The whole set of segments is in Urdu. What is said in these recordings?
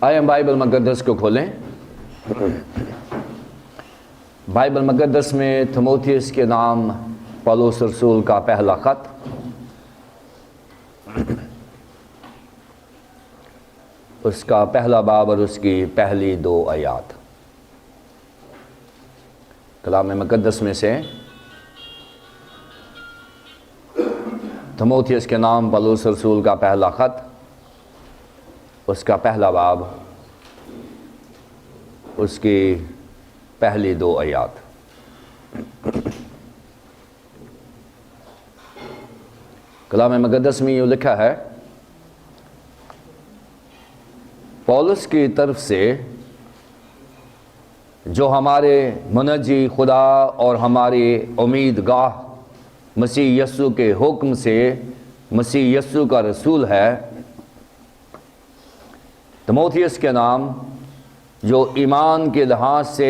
آئے ہم بائبل مقدس کو کھولیں۔ بائبل مقدس میں تیموتھیوس کے نام پولس رسول کا پہلا خط، اس کا پہلا باب اور اس کی پہلی 2 آیات۔ کلام مقدس میں سے تیموتھیوس کے نام پولس رسول کا پہلا خط، اس کا پہلا باب، اس کی پہلی 2 آیات۔ کلام مقدس میں یہ لکھا ہے، پولس کی طرف سے جو ہمارے منجی خدا اور ہماری امید گاہ مسیح یسوع کے حکم سے مسیح یسوع کا رسول ہے، تیموتھیوس کے نام جو ایمان کے لحاظ سے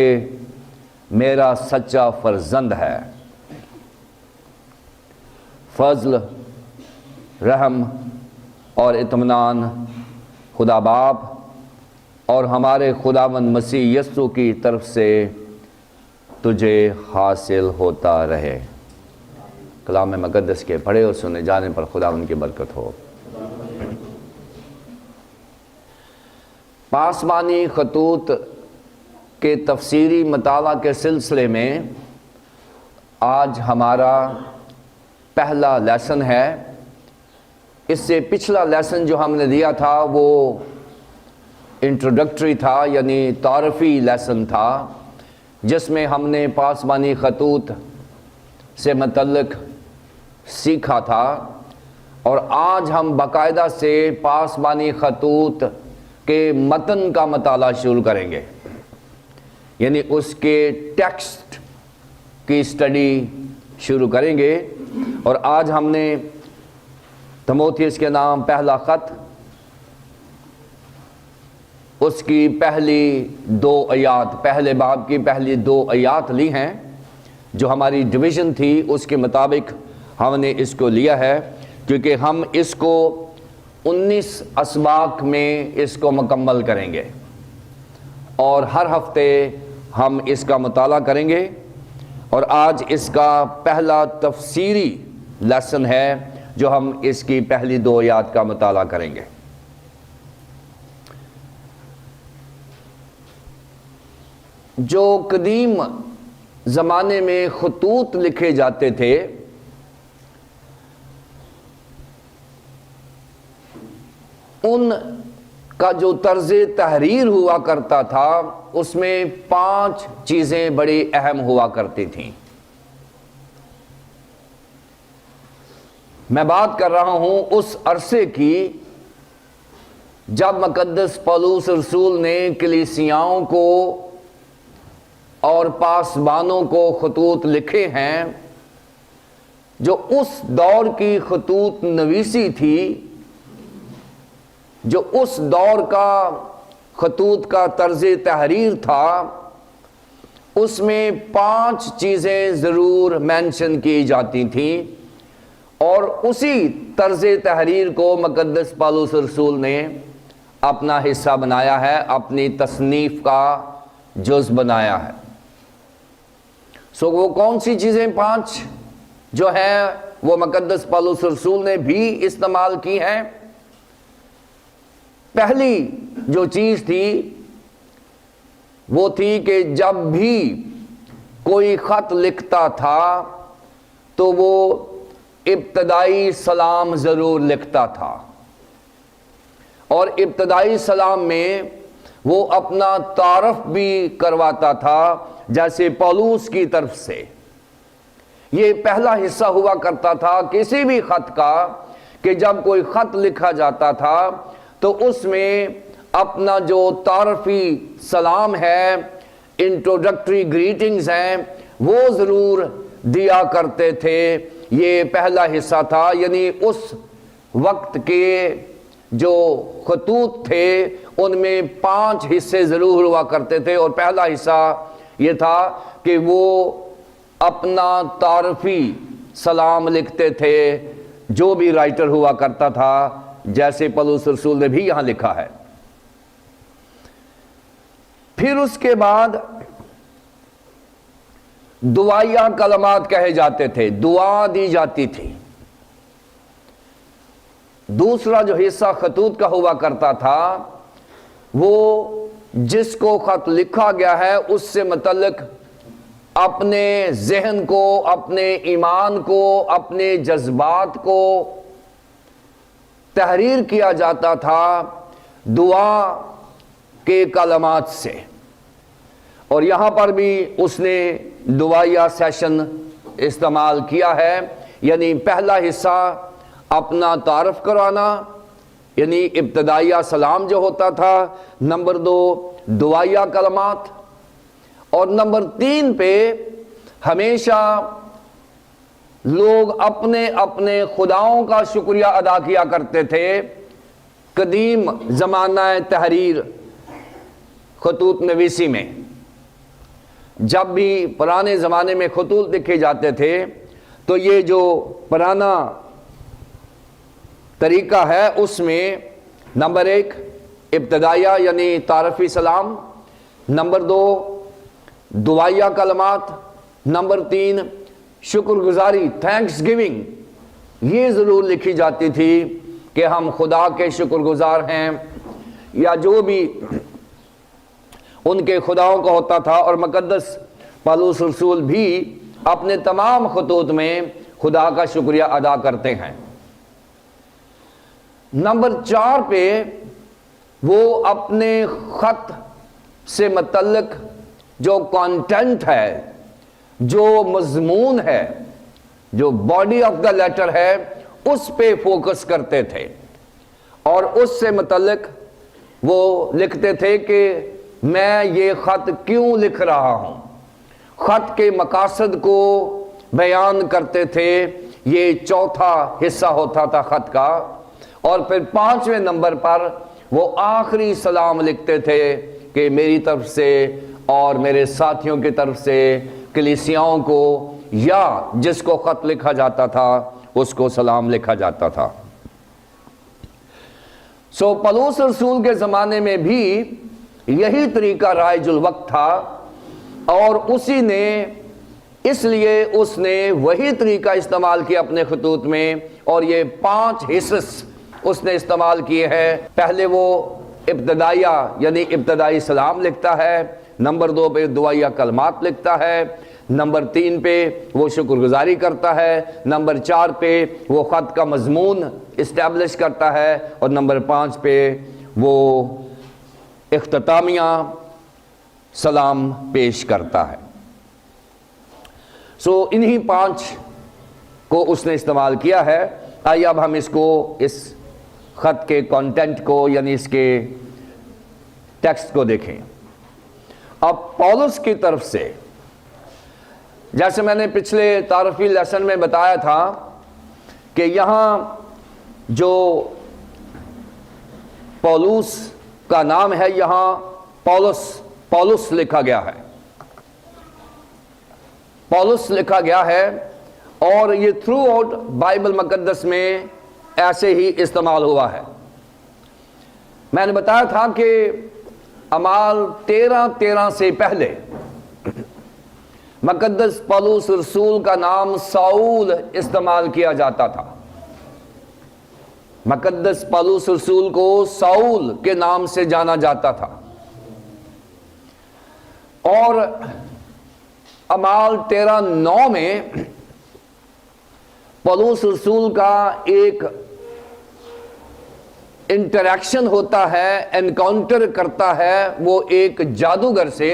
میرا سچا فرزند ہے، فضل، رحم اور اطمینان خدا باپ اور ہمارے خداوند مسیح یسوع کی طرف سے تجھے حاصل ہوتا رہے۔ کلام مقدس کے پڑھے اور سنے جانے پر خداوند کی برکت ہو۔ پاسبانی خطوط کے تفسیری مطالعہ کے سلسلے میں آج ہمارا پہلا لیسن ہے۔ اس سے پچھلا لیسن جو ہم نے دیا تھا وہ انٹروڈکٹری تھا، یعنی تعارفی لیسن تھا، جس میں ہم نے پاسبانی خطوط سے متعلق سیکھا تھا، اور آج ہم باقاعدہ سے پاسبانی خطوط کے متن کا مطالعہ شروع کریں گے، یعنی اس کے ٹیکسٹ کی اسٹڈی شروع کریں گے۔ اور آج ہم نے تیموتھیوس کے نام پہلا خط، اس کی پہلی 2 آیات، پہلے باب کی پہلی 2 آیات لی ہیں، جو ہماری ڈویژن تھی اس کے مطابق ہم نے اس کو لیا ہے، کیونکہ ہم اس کو 19 اسباق میں اس کو مکمل کریں گے، اور ہر ہفتے ہم اس کا مطالعہ کریں گے۔ اور آج اس کا پہلا تفسیری لیسن ہے جو ہم اس کی پہلی 2 آیات کا مطالعہ کریں گے۔ جو قدیم زمانے میں خطوط لکھے جاتے تھے، ان کا جو طرز تحریر ہوا کرتا تھا اس میں 5 چیزیں بڑی اہم ہوا کرتی تھیں۔ میں بات کر رہا ہوں اس عرصے کی جب مقدس پولس رسول نے کلیسیاؤں کو اور پاسبانوں کو خطوط لکھے ہیں۔ جو اس دور کی خطوط نویسی تھی، جو اس دور کا خطوط کا طرز تحریر تھا، اس میں 5 چیزیں ضرور مینشن کی جاتی تھیں، اور اسی طرز تحریر کو مقدس پولس رسول نے اپنا حصہ بنایا ہے، اپنی تصنیف کا جز بنایا ہے۔ وہ کون سی چیزیں 5 جو ہیں وہ مقدس پولس رسول نے بھی استعمال کی ہیں؟ پہلی جو چیز تھی وہ تھی کہ جب بھی کوئی خط لکھتا تھا تو وہ ابتدائی سلام ضرور لکھتا تھا، اور ابتدائی سلام میں وہ اپنا تعارف بھی کرواتا تھا، جیسے پولس کی طرف سے۔ یہ پہلا حصہ ہوا کرتا تھا کسی بھی خط کا، کہ جب کوئی خط لکھا جاتا تھا تو اس میں اپنا جو تعارفی سلام ہے، انٹروڈکٹری گریٹنگز ہیں، وہ ضرور دیا کرتے تھے۔ یہ پہلا حصہ تھا، یعنی اس وقت کے جو خطوط تھے ان میں 5 حصے ضرور ہوا کرتے تھے، اور پہلا حصہ یہ تھا کہ وہ اپنا تعارفی سلام لکھتے تھے، جو بھی رائٹر ہوا کرتا تھا، جیسے پولس رسول نے بھی یہاں لکھا ہے۔ پھر اس کے بعد دعائیہ کلمات کہے جاتے تھے، دعا دی جاتی تھی۔ دوسرا جو حصہ خطوط کا ہوا کرتا تھا وہ جس کو خط لکھا گیا ہے اس سے متعلق اپنے ذہن کو، اپنے ایمان کو، اپنے جذبات کو تحریر کیا جاتا تھا دعا کے کلمات سے۔ اور یہاں پر بھی اس نے دعائیہ سیشن استعمال کیا ہے، یعنی پہلا حصہ اپنا تعارف کرانا، یعنی ابتدائیہ سلام جو ہوتا تھا، نمبر 2 دعائیہ کلمات، اور نمبر 3 پہ ہمیشہ لوگ اپنے اپنے خداؤں کا شکریہ ادا کیا کرتے تھے۔ قدیم زمانہ تحریر خطوط نویسی میں جب بھی پرانے زمانے میں خطوط لکھے جاتے تھے تو یہ جو پرانا طریقہ ہے اس میں نمبر 1 ابتدائیہ یعنی تعارفی سلام، نمبر 2 دعائیہ کلمات، نمبر 3 شکر گزاری، تھینکس گیونگ، یہ ضرور لکھی جاتی تھی کہ ہم خدا کے شکر گزار ہیں، یا جو بھی ان کے خداؤں کا ہوتا تھا۔ اور مقدس پالوس رسول بھی اپنے تمام خطوط میں خدا کا شکریہ ادا کرتے ہیں۔ نمبر 4 پہ وہ اپنے خط سے متعلق جو کانٹینٹ ہے، جو مضمون ہے، جو باڈی آف دا لیٹر ہے، اس پہ فوکس کرتے تھے، اور اس سے متعلق وہ لکھتے تھے کہ میں یہ خط کیوں لکھ رہا ہوں، خط کے مقاصد کو بیان کرتے تھے۔ یہ چوتھا حصہ ہوتا تھا خط کا۔ اور پھر 5ویں نمبر پر وہ آخری سلام لکھتے تھے کہ میری طرف سے اور میرے ساتھیوں کی طرف سے کلیسیاؤں کو، یا جس کو خط لکھا جاتا تھا اس کو سلام لکھا جاتا تھا۔ پولس رسول کے زمانے میں بھی یہی طریقہ رائج الوقت تھا، اور اسی نے اس لیے اس نے وہی طریقہ استعمال کیا اپنے خطوط میں، اور یہ 5 حصص اس نے استعمال کیے ہیں۔ پہلے وہ ابتدائیہ یعنی ابتدائی سلام لکھتا ہے، نمبر 2 پہ دعائیہ کلمات لکھتا ہے، نمبر 3 پہ وہ شکر گزاری کرتا ہے، نمبر 4 پہ وہ خط کا مضمون اسٹیبلش کرتا ہے، اور نمبر 5 پہ وہ اختتامیہ سلام پیش کرتا ہے۔ انہی 5 کو اس نے استعمال کیا ہے۔ آئیے اب ہم اس کو، اس خط کے کانٹینٹ کو یعنی اس کے ٹیکسٹ کو دیکھیں۔ اب پولس کی طرف سے، جیسے میں نے پچھلے تعارفی لیسن میں بتایا تھا کہ یہاں جو پولس کا نام ہے، یہاں پولس لکھا گیا ہے، پولس لکھا گیا ہے، اور یہ تھرو آؤٹ بائبل مقدس میں ایسے ہی استعمال ہوا ہے۔ میں نے بتایا تھا کہ اعمال 13 سے پہلے مقدس پولس رسول کا نام ساؤل استعمال کیا جاتا تھا۔ مقدس پولس رسول کو ساؤل کے نام سے جانا جاتا تھا، اور اعمال 13:9 میں پولس رسول کا ایک انٹریکشن ہوتا ہے، انکاؤنٹر کرتا ہے وہ ایک جادوگر سے،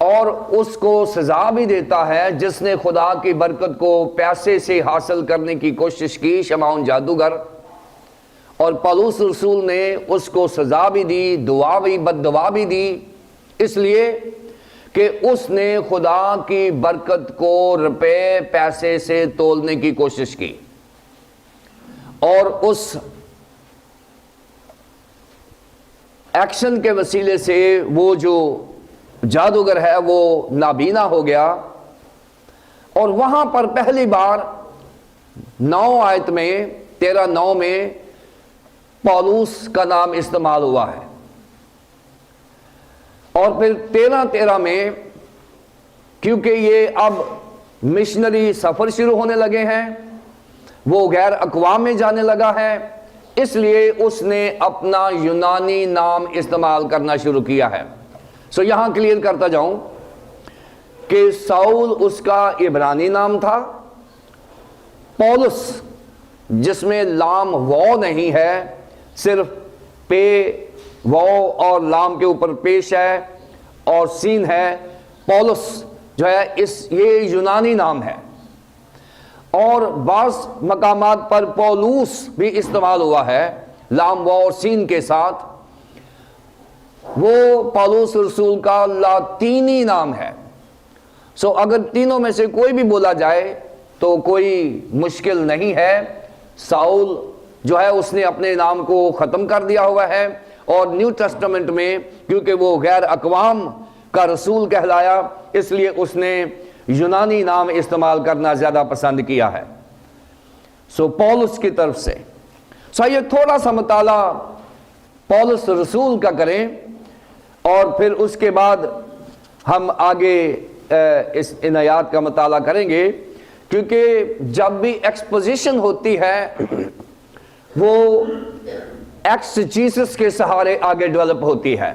اور اس کو سزا بھی دیتا ہے جس نے خدا کی برکت کو پیسے سے حاصل کرنے کی کوشش کی، شمعون جادوگر، اور پولس رسول نے اس کو سزا بھی دی، دعا بھی، بد دعا بھی دی، اس لیے کہ اس نے خدا کی برکت کو روپے پیسے سے تولنے کی کوشش کی، اور اس ایکشن کے وسیلے سے وہ جو جادوگر ہے وہ نابینا ہو گیا۔ اور وہاں پر پہلی بار 9 آیت میں 13:9 میں پولس کا نام استعمال ہوا ہے۔ اور پھر 13 میں کیونکہ یہ اب مشنری سفر شروع ہونے لگے ہیں، وہ غیر اقوام میں جانے لگا ہے، اس لیے اس نے اپنا یونانی نام استعمال کرنا شروع کیا ہے۔ یہاں کلیئر کرتا جاؤں کہ ساؤل اس کا عبرانی نام تھا، پولس جس میں لام وہ نہیں ہے، صرف پے وہ اور لام کے اوپر پیش ہے اور سین ہے، پولس جو ہے یہ یونانی نام ہے، اور بعض مقامات پر پولوس بھی استعمال ہوا ہے لام و اور سین کے ساتھ، وہ پولس رسول کا لاطینی نام ہے۔ اگر تینوں میں سے کوئی بھی بولا جائے تو کوئی مشکل نہیں ہے۔ ساؤل جو ہے اس نے اپنے نام کو ختم کر دیا ہوا ہے، اور نیو ٹیسٹمنٹ میں کیونکہ وہ غیر اقوام کا رسول کہلایا، اس لیے اس نے یونانی نام استعمال کرنا زیادہ پسند کیا ہے۔ پولس کی طرف سے یہ تھوڑا سا مطالعہ پولس رسول کا کریں، اور پھر اس کے بعد ہم آگے ان آیات کا مطالعہ کریں گے، کیونکہ جب بھی ایکسپوزیشن ہوتی ہے وہ ایکسجیسس کے سہارے آگے ڈیولپ ہوتی ہے،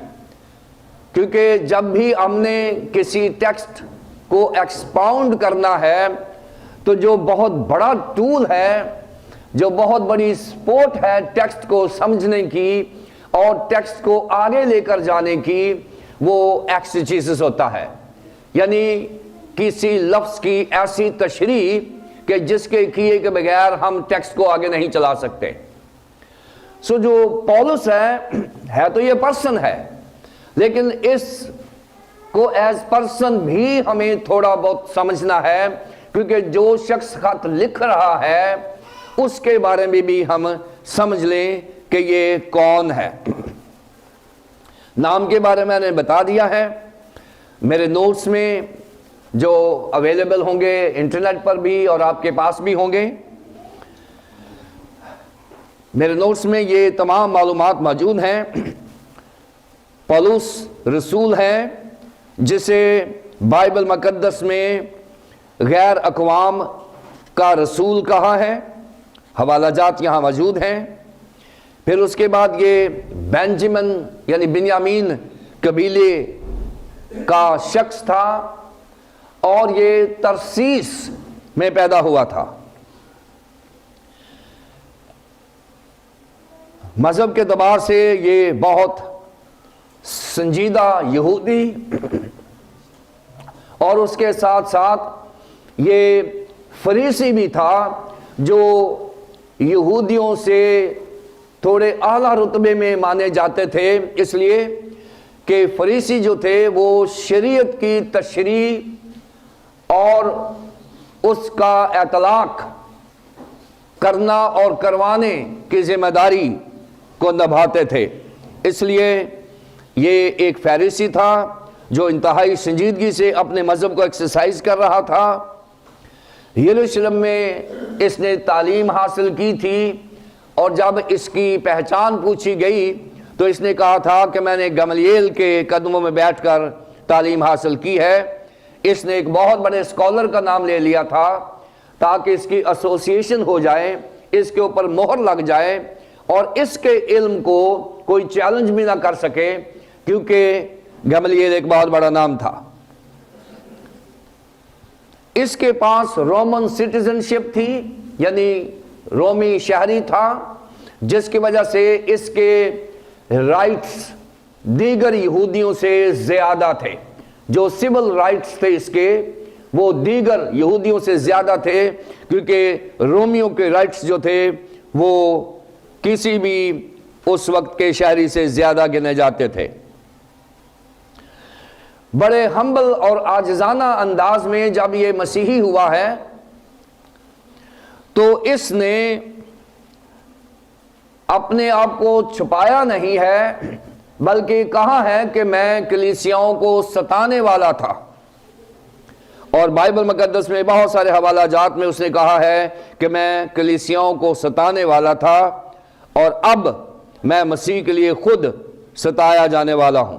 کیونکہ جب بھی ہم نے کسی ٹیکسٹ کو ایکسپاؤنڈ کرنا ہے تو جو بہت بڑا ٹول ہے، جو بہت بڑی سپورٹ ہے ٹیکسٹ کو سمجھنے کی اور ٹیکسٹ کو آگے لے کر جانے کی، وہ ایکسجیسس ہوتا ہے، یعنی کسی لفظ کی ایسی تشریح کہ جس کے کیے کے بغیر ہم ٹیکسٹ کو آگے نہیں چلا سکتے۔ جو پولس ہے تو یہ پرسن ہے، لیکن اس کو ایز پرسن بھی ہمیں تھوڑا بہت سمجھنا ہے، کیونکہ جو شخص خط لکھ رہا ہے اس کے بارے میں بھی ہم سمجھ لیں کہ یہ کون ہے۔ نام کے بارے میں نے بتا دیا ہے، میرے نوٹس میں جو اویلیبل ہوں گے انٹرنیٹ پر بھی اور آپ کے پاس بھی ہوں گے، میرے نوٹس میں یہ تمام معلومات موجود ہیں۔ پولس رسول ہے جسے بائبل مقدس میں غیر اقوام کا رسول کہا ہے، حوالہ جات یہاں موجود ہیں۔ پھر اس کے بعد یہ بینجمن یعنی بنیامین قبیلے کا شخص تھا، اور یہ ترسیس میں پیدا ہوا تھا۔ مذہب کے اعتبار سے یہ بہت سنجیدہ یہودی، اور اس کے ساتھ ساتھ یہ فریسی بھی تھا، جو یہودیوں سے تھوڑے اعلیٰ رتبے میں مانے جاتے تھے، اس لیے کہ فریسی جو تھے وہ شریعت کی تشریح اور اس کا اطلاق کرنا اور کروانے کی ذمہ داری کو نبھاتے تھے، اس لیے یہ ایک فریسی تھا جو انتہائی سنجیدگی سے اپنے مذہب کو ایکسرسائز کر رہا تھا۔ یروشلم میں اس نے تعلیم حاصل کی تھی، اور جب اس کی پہچان پوچھی گئی تو اس نے کہا تھا کہ میں نے گملیل کے قدموں میں بیٹھ کر تعلیم حاصل کی ہے۔ اس نے ایک بہت بڑے اسکالر کا نام لے لیا تھا تاکہ اس کی ایسوسیشن ہو جائے، اس کے اوپر مہر لگ جائے، اور اس کے علم کو کوئی چیلنج بھی نہ کر سکے، کیونکہ گملیل ایک بہت بڑا نام تھا۔ اس کے پاس رومن سٹیزن شپ تھی، یعنی رومی شہری تھا، جس کی وجہ سے اس کے رائٹس دیگر یہودیوں سے زیادہ تھے، جو سول رائٹس تھے اس کے وہ دیگر یہودیوں سے زیادہ تھے، کیونکہ رومیوں کے رائٹس جو تھے وہ کسی بھی اس وقت کے شہری سے زیادہ گنے جاتے تھے۔ بڑے ہمبل اور عاجزانہ انداز میں جب یہ مسیحی ہوا ہے تو اس نے اپنے آپ کو چھپایا نہیں ہے، بلکہ کہا ہے کہ میں کلیسیاؤں کو ستانے والا تھا، اور بائبل مقدس میں بہت سارے حوالہ جات میں اس نے کہا ہے کہ میں کلیسیاؤں کو ستانے والا تھا، اور اب میں مسیح کے لیے خود ستایا جانے والا ہوں۔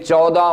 14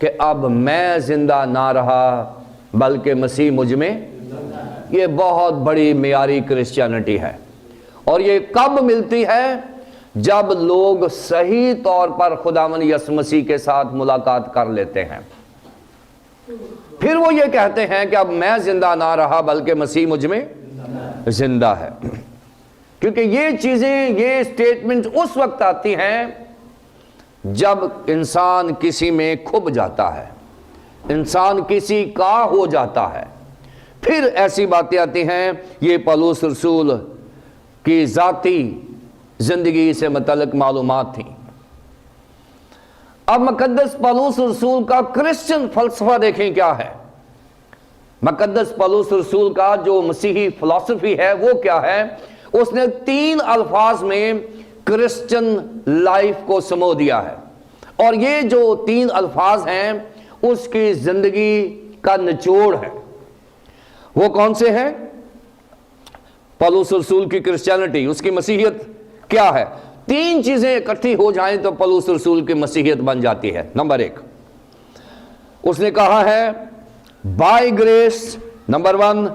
کہ اب میں زندہ نہ رہا بلکہ مسیح مجھ میں. یہ بہت بڑی معیاری کرسچینٹی ہے. اور یہ کب ملتی ہے؟ جب لوگ صحیح طور پر خداوند یسوع مسیح کے ساتھ ملاقات کر لیتے ہیں. پھر وہ یہ کہتے ہیں کہ اب میں زندہ نہ رہا بلکہ مسیح مجھ میں زندہ ہے. کیونکہ یہ چیزیں، یہ سٹیٹمنٹ اس وقت آتی ہیں جب انسان کسی میں کھب جاتا ہے، انسان کسی کا ہو جاتا ہے. پھر ایسی باتیں آتی ہیں. یہ پولس رسول کی ذاتی زندگی سے متعلق معلومات تھیں. اب مقدس پولس رسول کا کرسچن فلسفہ دیکھیں کیا ہے. مقدس پولس رسول کا جو مسیحی فلسفی ہے وہ کیا ہے؟ اس نے 3 الفاظ میں کرسچن لائف کو سمو دیا ہے. اور یہ جو 3 الفاظ ہیں اس کی زندگی کا نچوڑ ہے. وہ کون سے ہیں؟ پولس رسول کی کرسچینٹی، اس کی مسیحیت کیا ہے؟ 3 چیزیں اکٹھی ہو جائیں تو پولس رسول کی مسیحیت بن جاتی ہے. نمبر 1، اس نے کہا ہے by grace. Number 1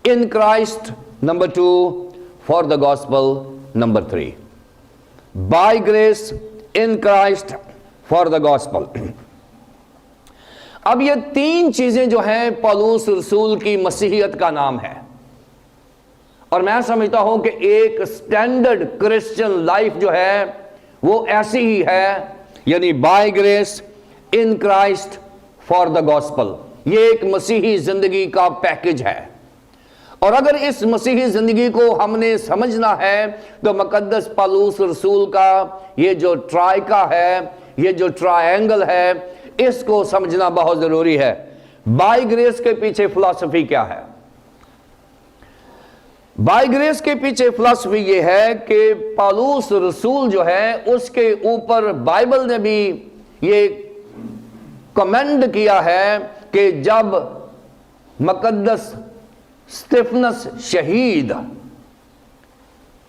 in Christ. Number 2 for the gospel. Number 3 by grace in Christ for the gospel. اب یہ 3 چیزیں جو ہیں پولس رسول کی مسیحیت کا نام ہے. اور میں سمجھتا ہوں کہ ایک سٹینڈرڈ کرسچن لائف جو ہے وہ ایسی ہی ہے، یعنی by grace in Christ for the gospel. یہ ایک مسیحی زندگی کا پیکج ہے. اور اگر اس مسیحی زندگی کو ہم نے سمجھنا ہے تو مقدس پولس رسول کا یہ جو ٹرائکا ہے، یہ جو ٹرائنگل ہے، اس کو سمجھنا بہت ضروری ہے. بائی گریس کے پیچھے فلسفی کیا ہے؟ بائی گریس کے پیچھے فلسفی یہ ہے کہ پولس رسول جو ہے اس کے اوپر بائبل نے بھی یہ کمنڈ کیا ہے کہ جب مقدس سٹیفنس شہید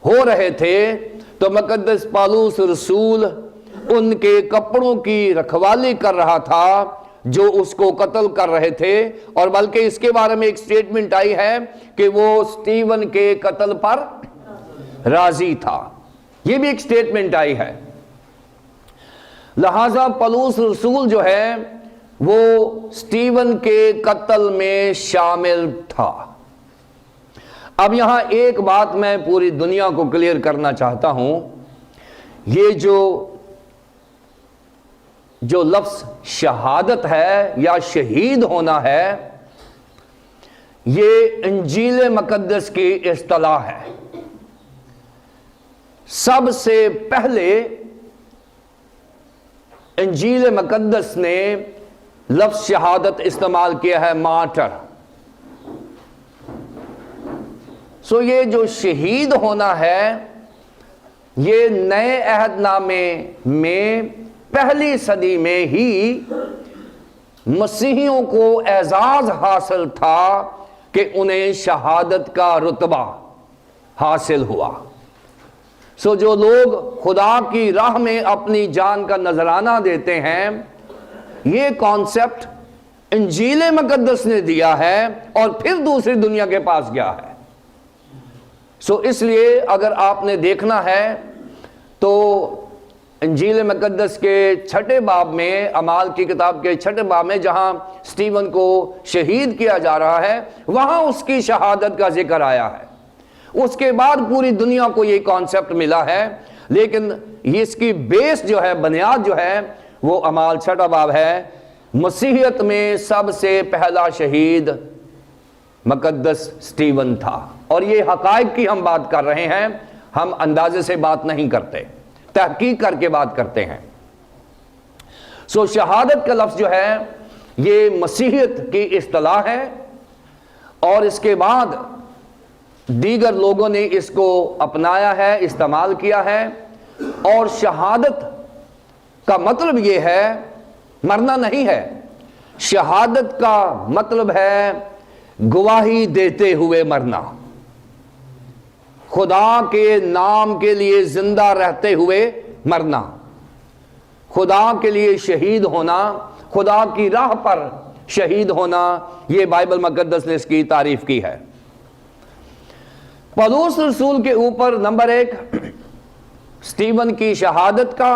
ہو رہے تھے تو مقدس پولس رسول ان کے کپڑوں کی رکھوالی کر رہا تھا جو اس کو قتل کر رہے تھے. اور بلکہ اس کے بارے میں ایک سٹیٹمنٹ آئی ہے کہ وہ سٹیون کے قتل پر راضی تھا. یہ بھی ایک سٹیٹمنٹ آئی ہے. لہذا پولس رسول جو ہے وہ سٹیون کے قتل میں شامل تھا. اب یہاں ایک بات میں پوری دنیا کو کلیئر کرنا چاہتا ہوں. یہ جو لفظ شہادت ہے یا شہید ہونا ہے، یہ انجیل مقدس کی اصطلاح ہے. سب سے پہلے انجیل مقدس نے لفظ شہادت استعمال کیا ہے، مارٹر. سو یہ جو شہید ہونا ہے یہ نئے عہد نامے میں پہلی صدی میں ہی مسیحیوں کو اعزاز حاصل تھا کہ انہیں شہادت کا رتبہ حاصل ہوا. سو جو لوگ خدا کی راہ میں اپنی جان کا نذرانہ دیتے ہیں، یہ کانسیپٹ انجیل مقدس نے دیا ہے اور پھر دوسری دنیا کے پاس گیا ہے. سو اس لیے اگر آپ نے دیکھنا ہے تو انجیل مقدس کے 6 باب میں، اعمال کی کتاب کے 6 باب میں جہاں سٹیون کو شہید کیا جا رہا ہے، وہاں اس کی شہادت کا ذکر آیا ہے. اس کے بعد پوری دنیا کو یہ کانسیپٹ ملا ہے، لیکن اس کی بیس جو ہے، بنیاد جو ہے، وہ اعمال 6 باب ہے. مسیحیت میں سب سے پہلا شہید مقدس سٹیون تھا. اور یہ حقائق کی ہم بات کر رہے ہیں، ہم اندازے سے بات نہیں کرتے، تحقیق کر کے بات کرتے ہیں. سو شہادت کا لفظ جو ہے یہ مسیحیت کی اصطلاح ہے، اور اس کے بعد دیگر لوگوں نے اس کو اپنایا ہے، استعمال کیا ہے. اور شہادت کا مطلب یہ ہے مرنا نہیں ہے. شہادت کا مطلب ہے گواہی دیتے ہوئے مرنا، خدا کے نام کے لیے زندہ رہتے ہوئے مرنا. خدا کے لیے شہید ہونا خدا کی راہ پر شہید ہونا، یہ بائبل مقدس نے اس کی تعریف کی ہے۔ پولس رسول کے اوپر نمبر 1 سٹیون کی شہادت کا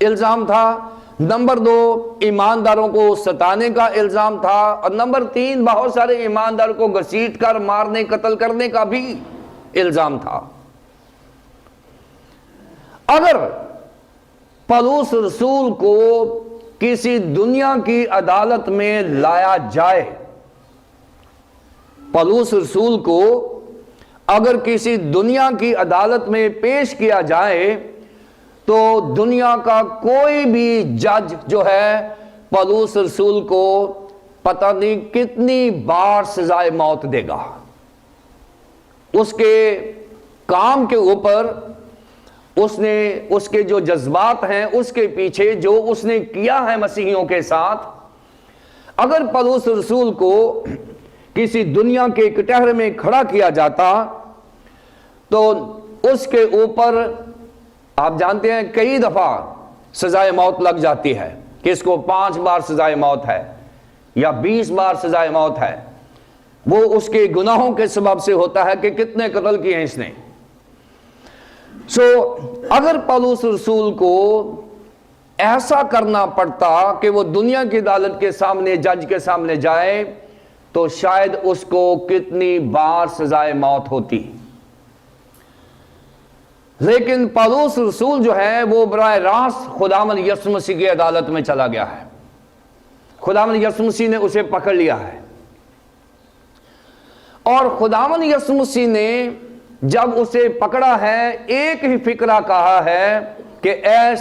الزام تھا، نمبر 2 ایمانداروں کو ستانے کا الزام تھا، اور نمبر 3 بہت سارے ایمانداروں کو گھسیٹ کر مارنے قتل کرنے کا بھی الزام تھا۔ اگر پولس رسول کو کسی دنیا کی عدالت میں لایا جائے، پولس رسول کو اگر کسی دنیا کی عدالت میں پیش کیا جائے تو دنیا کا کوئی بھی جج جو ہے پولس رسول کو پتہ نہیں کتنی بار سزائے موت دے گا۔ اس کے کام کے اوپر اس کے جو جذبات ہیں، اس کے پیچھے جو اس نے کیا ہے مسیحیوں کے ساتھ، اگر پولس رسول کو کسی دنیا کے کٹہرے میں کھڑا کیا جاتا تو اس کے اوپر آپ جانتے ہیں کئی دفعہ سزائے موت لگ جاتی ہے، کہ اس کو 5 بار سزائے موت ہے یا 20 بار سزائے موت ہے۔ وہ اس کے گناہوں کے سبب سے ہوتا ہے کہ کتنے قتل کیے ہیں اس نے۔ اگر پولس رسول کو ایسا کرنا پڑتا کہ وہ دنیا کی عدالت کے سامنے، جج کے سامنے جائے، تو شاید اس کو کتنی بار سزائے موت ہوتی۔ لیکن پولس رسول جو ہے وہ براہ راست خداوند یسوع مسیح کی عدالت میں چلا گیا ہے۔ خداوند یسوع مسیح نے اسے پکڑ لیا ہے، اور خداوند یسوع مسیح نے جب اسے پکڑا ہے ایک ہی فکرہ کہا ہے کہ اے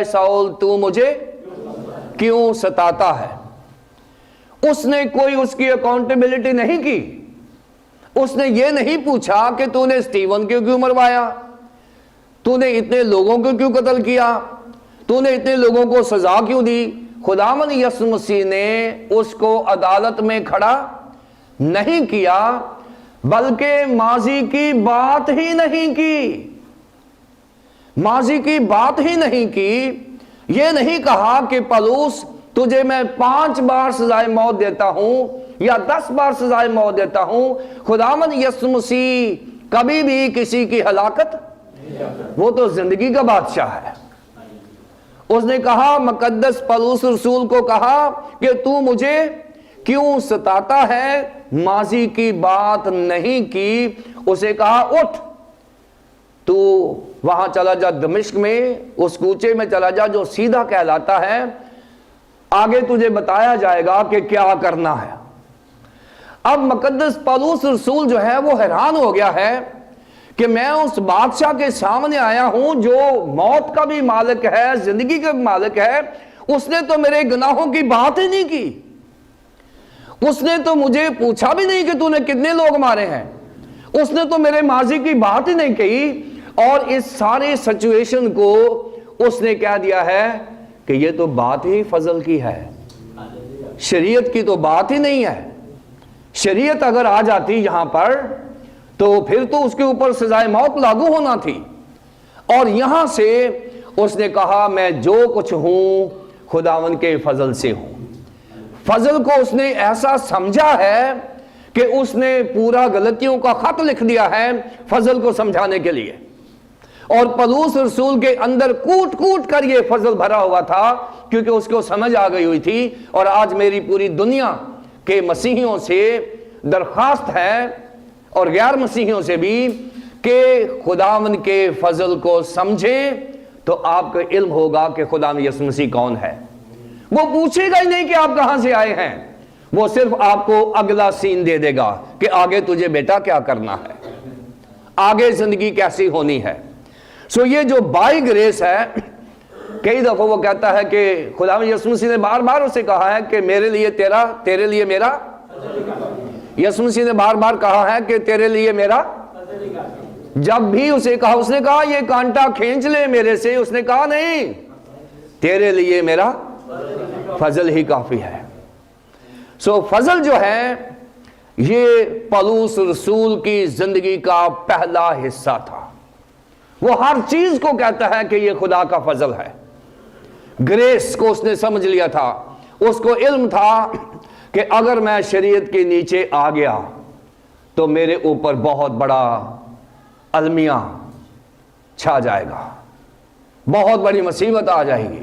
ساؤل تو مجھے کیوں ستاتا ہے۔ اس نے کوئی اس کی اکاؤنٹیبلٹی نہیں کی۔ اس نے یہ نہیں پوچھا کہ تو نے سٹیون کو کیوں مروایا، تو نے اتنے لوگوں کو کیوں قتل کیا، تو نے اتنے لوگوں کو سزا کیوں دی۔ خداوند یسوع مسیح نے اس کو عدالت میں کھڑا نہیں کیا، بلکہ ماضی کی بات ہی نہیں کی، ماضی کی بات ہی نہیں کی۔ یہ نہیں کہا کہ پولس تجھے میں 5 بار سزائے موت دیتا ہوں یا 10 بار سزائے موت دیتا ہوں۔ خداوند یسوع مسیح کبھی بھی کسی کی ہلاکت، وہ تو زندگی کا بادشاہ ہے۔ اس نے کہا، مقدس پولس رسول کو کہا کہ تو مجھے کیوں ستاتا ہے، ماضی کی بات نہیں کی۔ اسے کہا اٹھ، تو وہاں چلا جا دمشق میں، اس کوچے میں چلا جا جو سیدھا کہلاتا ہے، آگے تجھے بتایا جائے گا کہ کیا کرنا ہے۔ اب مقدس پولس رسول جو ہے وہ حیران ہو گیا ہے کہ میں اس بادشاہ کے سامنے آیا ہوں جو موت کا بھی مالک ہے، زندگی کا بھی مالک ہے۔ اس نے تو میرے گناہوں کی بات ہی نہیں کی، اس نے تو مجھے پوچھا بھی نہیں کہ تو نے کتنے لوگ مارے ہیں، اس نے تو میرے ماضی کی بات ہی نہیں کہی، اور اس سارے سچویشن کو اس نے کہہ دیا ہے کہ یہ تو بات ہی فضل کی ہے، شریعت کی تو بات ہی نہیں ہے۔ شریعت اگر آ جاتی یہاں پر تو پھر تو اس کے اوپر سزائے موت لاگو ہونا تھی، اور یہاں سے اس نے کہا میں جو کچھ ہوں خداوند کے فضل سے ہوں۔ فضل کو اس نے ایسا سمجھا ہے کہ اس نے پورا غلطیوں کا خط لکھ دیا ہے فضل کو سمجھانے کے لیے، اور پولس رسول کے اندر کوٹ کوٹ کر یہ فضل بھرا ہوا تھا، کیونکہ اس کو سمجھ آ گئی ہوئی تھی۔ اور آج میری پوری دنیا کے مسیحیوں سے درخواست ہے، اور غیر مسیحیوں سے بھی، کہ خداوند کے فضل کو سمجھیں تو آپ کو علم ہوگا کہ خداوند یسوع مسیح کون ہے۔ وہ پوچھے گا ہی نہیں کہ آپ کہاں سے آئے ہیں، وہ صرف آپ کو اگلا سین دے دے گا کہ آگے تجھے بیٹا کیا کرنا ہے، آگے زندگی کیسی ہونی ہے۔ یہ جو بائی گریس ہے، کئی دفعہ وہ کہتا ہے کہ خداوند یسوع مسیح نے بار بار اسے کہا ہے کہ میرے لیے تیرا، تیرے لیے میرا۔ یسوع مسیح نے بار بار کہا ہے کہ تیرے لیے میرا۔ جب بھی اسے کہا، اس نے کہا یہ کانٹا کھینچ لے میرے سے، اس نے کہا نہیں، تیرے لیے میرا فضل ہی کافی ہے۔ فضل جو ہے یہ پولس رسول کی زندگی کا پہلا حصہ تھا۔ وہ ہر چیز کو کہتا ہے کہ یہ خدا کا فضل ہے۔ گریس کو اس نے سمجھ لیا تھا اس کو علم تھا کہ اگر میں شریعت کے نیچے آ گیا تو میرے اوپر بہت بڑا المیہ چھا جائے گا، بہت بڑی مصیبت آ جائے گی،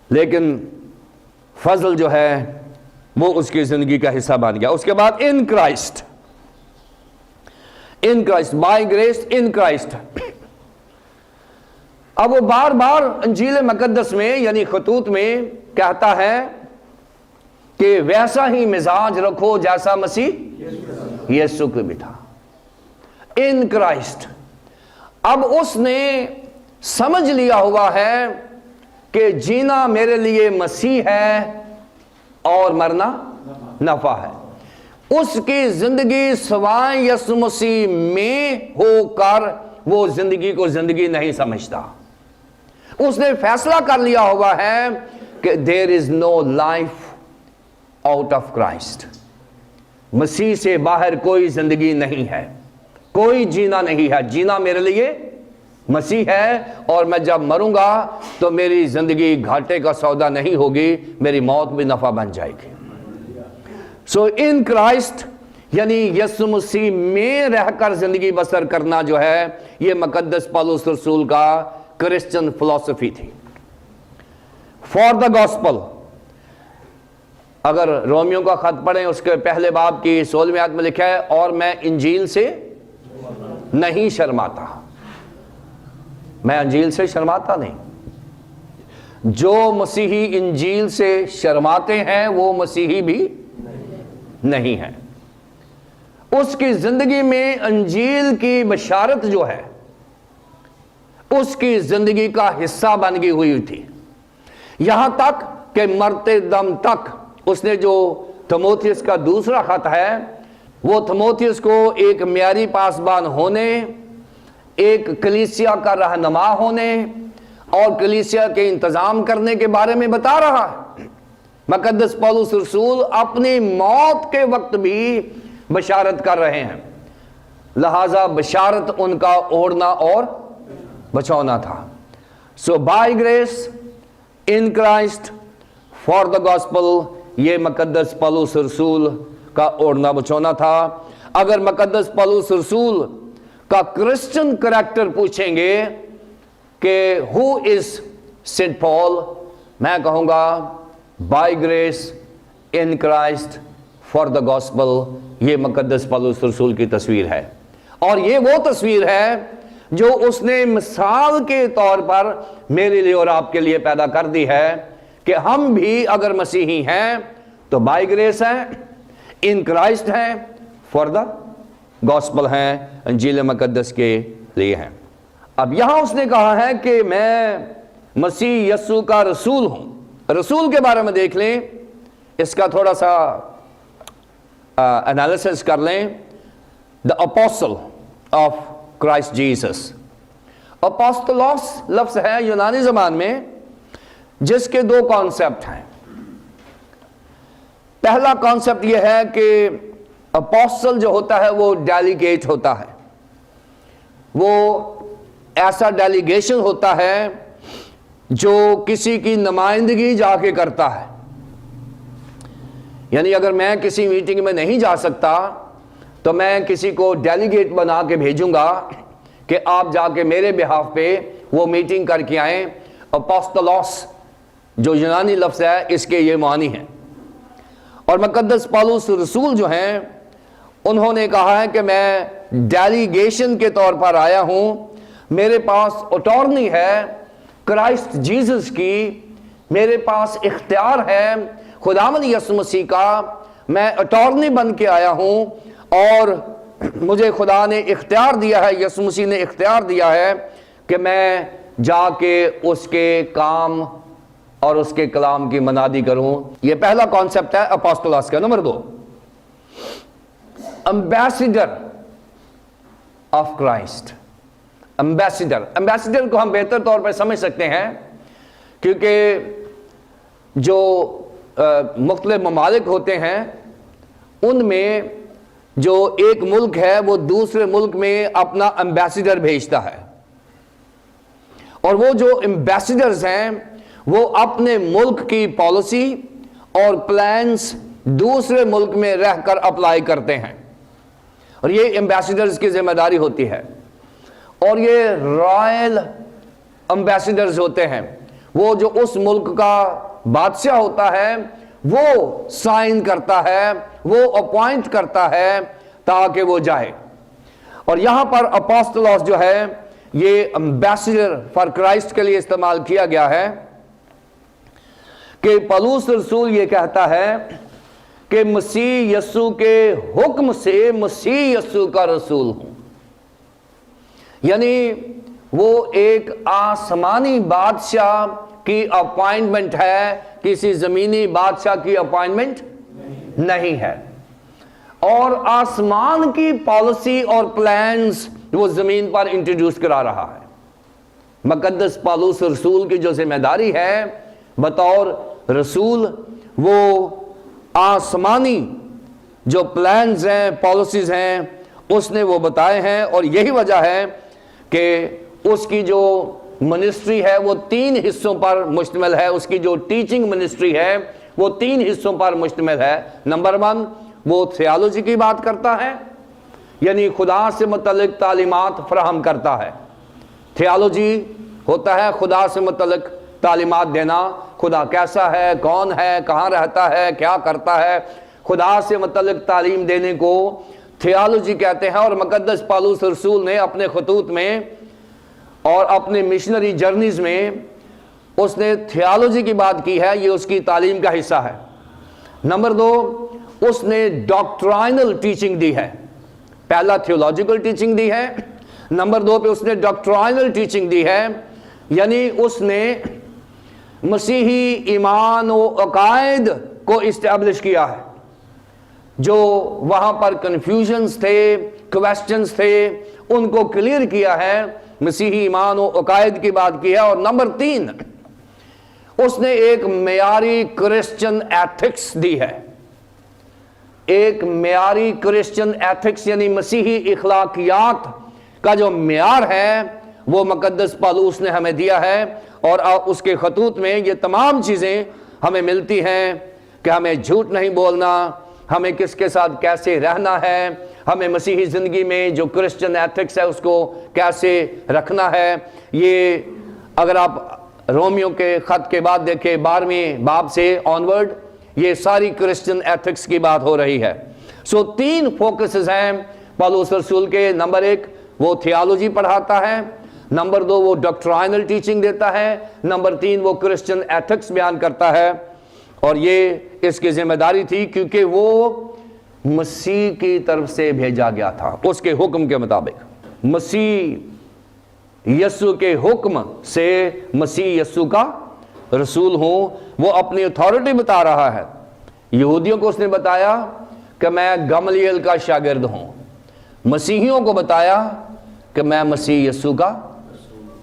لیکن فضل جو ہے وہ اس کی زندگی کا حصہ بن گیا۔ اس کے بعد in Christ, by grace in Christ. اب وہ بار بار انجیل مقدس میں یعنی خطوط میں کہتا ہے کہ ویسا ہی مزاج رکھو جیسا مسیح یسوع کو بھی تھا، ان کرائسٹ۔ اب اس نے سمجھ لیا ہوا ہے کہ جینا میرے لیے مسیح ہے اور مرنا نفع ہے۔ اس کی زندگی سوائے یسوع مسیح میں ہو کر وہ زندگی کو زندگی نہیں سمجھتا۔ اس نے فیصلہ کر لیا ہوا ہے کہ there is no life out of Christ، مسیح سے باہر کوئی زندگی نہیں ہے، کوئی جینا نہیں ہے، جینا میرے لیے مسیح ہے، اور میں جب مروں گا تو میری زندگی گھاٹے کا سودا نہیں ہوگی، میری موت بھی نفع بن جائے گی۔ سو ان کرائسٹ یعنی یسوع مسیح میں رہ کر زندگی بسر کرنا جو ہے، یہ مقدس پولس رسول کا کرسچن فلسفی تھی۔ فار دا گاسپل، اگر رومیو کا خط پڑھیں اس کے پہلے باب کی 16ویں آیت میں لکھا ہے، اور میں انجیل سے نہیں شرماتا، میں انجیل سے شرماتا نہیں۔ جو مسیحی انجیل سے شرماتے ہیں وہ مسیحی بھی نہیں ہیں۔ اس کی زندگی میں انجیل کی بشارت جو ہے اس کی زندگی کا حصہ بن گئی ہوئی تھی، یہاں تک کہ مرتے دم تک اس نے جو تیموتھیوس کا دوسرا خط ہے وہ تیموتھیوس کو ایک معیاری پاسبان ہونے، ایک کلیسیا کا رہنما ہونے اور کلیسیا کے انتظام کرنے کے بارے میں بتا رہا ہے۔ مقدس پولس رسول اپنی موت کے وقت بھی بشارت کر رہے ہیں، لہذا بشارت ان کا اوڑھنا اور بچانا تھا۔ سو by grace in Christ for the gospel, یہ مقدس پولس رسول کا اوڑھنا بچانا تھا۔ اگر مقدس پولس رسول کا کرسچن کریکٹر پوچھیں گے کہ ہو از سینٹ پال، میں کہوں گا by grace in Christ for the gospel, یہ مقدس پولس رسول کی تصویر ہے، اور یہ وہ تصویر ہے جو اس نے مثال کے طور پر میرے لیے اور آپ کے لیے پیدا کر دی ہے کہ ہم بھی اگر مسیحی ہیں تو بائی گریس ہیں، ان کرائسٹ ہیں، فار دا گاسپل ہیں، انجیل مقدس کے لیے ہیں۔ اب یہاں اس نے کہا ہے کہ میں مسیح یسوع کا رسول ہوں۔ رسول کے بارے میں دیکھ لیں، اس کا تھوڑا سا انالیسس کر لیں۔ دا اپوسل آف کرائسٹ جیسس، اپوستلوس لفظ ہے یونانی زبان میں جس کے دو کانسیپٹ ہیں۔ پہلا کانسیپٹ یہ ہے کہ اپوسل جو ہوتا ہے وہ ڈیلیگیٹ ہوتا ہے، وہ ایسا ڈیلیگیشن ہوتا ہے جو کسی کی نمائندگی جا کے کرتا ہے۔ یعنی اگر میں کسی میٹنگ میں نہیں جا سکتا تو میں کسی کو ڈیلیگیٹ بنا کے بھیجوں گا کہ آپ جا کے میرے بہاف پہ وہ میٹنگ کر کے آئیں۔ اپوستلوس جو یونانی لفظ ہے اس کے یہ معنی ہیں۔ اور مقدس پولس رسول جو ہیں انہوں نے کہا ہے کہ میں ڈیلیگیشن کے طور پر آیا ہوں، میرے پاس اٹارنی ہے کرائسٹ جیسس کی، میرے پاس اختیار ہے خداوند یسوع مسیح کا، میں اٹارنی بن کے آیا ہوں، اور مجھے خدا نے اختیار دیا ہے، یسوع مسیح نے اختیار دیا ہے کہ میں جا کے اس کے کام اور اس کے کلام کی منادی کروں۔ یہ پہلا کانسیپٹ ہے اپوستلوس کا۔ Number 2، ambassador of Christ. Ambassador کو ہم بہتر طور پر سمجھ سکتے ہیں کیونکہ جو مختلف ممالک ہوتے ہیں ان میں جو ایک ملک ہے وہ دوسرے ملک میں اپنا امبیسیڈر بھیجتا ہے، اور وہ جو امبیسیڈرز ہیں وہ اپنے ملک کی پالیسی اور پلانس دوسرے ملک میں رہ کر اپلائی کرتے ہیں، اور یہ ایمبیسیڈرز کی ذمہ داری ہوتی ہے، اور یہ رائل ایمبیسیڈرز ہوتے ہیں، وہ جو اس ملک کا بادشاہ ہوتا ہے وہ سائن کرتا ہے، وہ اپوائنٹ کرتا ہے تاکہ وہ جائے۔ اور یہاں پر اپوسٹلوس جو ہے یہ ایمبیسیڈر فار کرائسٹ کے لیے استعمال کیا گیا ہے، کہ پولس رسول یہ کہتا ہے کہ مسیح یسوع کے حکم سے مسیح یسوع کا رسول ہوں، یعنی وہ ایک آسمانی بادشاہ کی اپوائنٹمنٹ ہے، کسی زمینی بادشاہ کی اپوائنٹمنٹ نہیں ہے، اور آسمان کی پالیسی اور پلانز وہ زمین پر انٹروڈیوس کرا رہا ہے۔ مقدس پولس رسول کی جو ذمہ داری ہے بطور رسول، وہ آسمانی جو پلانز ہیں، پالیسیز ہیں، اس نے وہ بتائے ہیں، اور یہی وجہ ہے کہ اس کی جو منسٹری ہے وہ 3 حصوں پر مشتمل ہے، اس کی جو ٹیچنگ منسٹری ہے وہ 3 حصوں پر مشتمل ہے۔ نمبر 1 وہ تھیالوجی کی بات کرتا ہے، یعنی خدا سے متعلق تعلیمات فراہم کرتا ہے۔ تھیالوجی ہوتا ہے خدا سے متعلق تعلیمات دینا، خدا کیسا ہے، کون ہے، کہاں رہتا ہے، کیا کرتا ہے، خدا سے متعلق تعلیم دینے کو تھیالوجی کہتے ہیں۔ اور مقدس پولس رسول نے اپنے خطوط میں اور اپنے مشنری جرنیز میں اس نے تھیالوجی کی بات کی ہے، یہ اس کی تعلیم کا حصہ ہے۔ نمبر 2 اس نے ڈاکٹرائنل ٹیچنگ دی ہے، پہلا تھیولوجیکل ٹیچنگ دی ہے، نمبر 2 پہ اس نے ڈاکٹرائنل ٹیچنگ دی ہے، یعنی اس نے مسیحی ایمان و عقائد کو اسٹیبلش کیا ہے، جو وہاں پر کنفیوژنز تھے، کویسچنز تھے، ان کو کلیئر کیا ہے، مسیحی ایمان و عقائد کی بات کی ہے۔ اور نمبر 3 اس نے ایک معیاری کرسچن ایتھکس دی ہے، ایک معیاری کرسچن ایتھکس یعنی مسیحی اخلاقیات کا جو معیار ہے وہ مقدس پولس نے ہمیں دیا ہے، اور اس کے خطوط میں یہ تمام چیزیں ہمیں ملتی ہیں کہ ہمیں جھوٹ نہیں بولنا، ہمیں کس کے ساتھ کیسے رہنا ہے، ہمیں مسیحی زندگی میں جو کرسچن ایتھکس ہے اس کو کیسے رکھنا ہے۔ یہ اگر آپ رومیو کے خط کے بعد دیکھیں 12ویں باب سے آنورڈ، یہ ساری کرسچن ایتھکس کی بات ہو رہی ہے۔ سو 3 فوکسز ہیں پولس رسول کے۔ نمبر 1 وہ تھیالوجی پڑھاتا ہے، نمبر 2 وہ ڈاکٹرائنل ٹیچنگ دیتا ہے، نمبر 3 وہ کرسچن ایتھکس بیان کرتا ہے، اور یہ اس کی ذمہ داری تھی کیونکہ وہ مسیح کی طرف سے بھیجا گیا تھا، اس کے حکم کے مطابق۔ مسیح یسوع کے حکم سے مسیح یسوع کا رسول ہوں، وہ اپنی اتھارٹی بتا رہا ہے۔ یہودیوں کو اس نے بتایا کہ میں گملیل کا شاگرد ہوں، مسیحیوں کو بتایا کہ میں مسیح یسوع کا،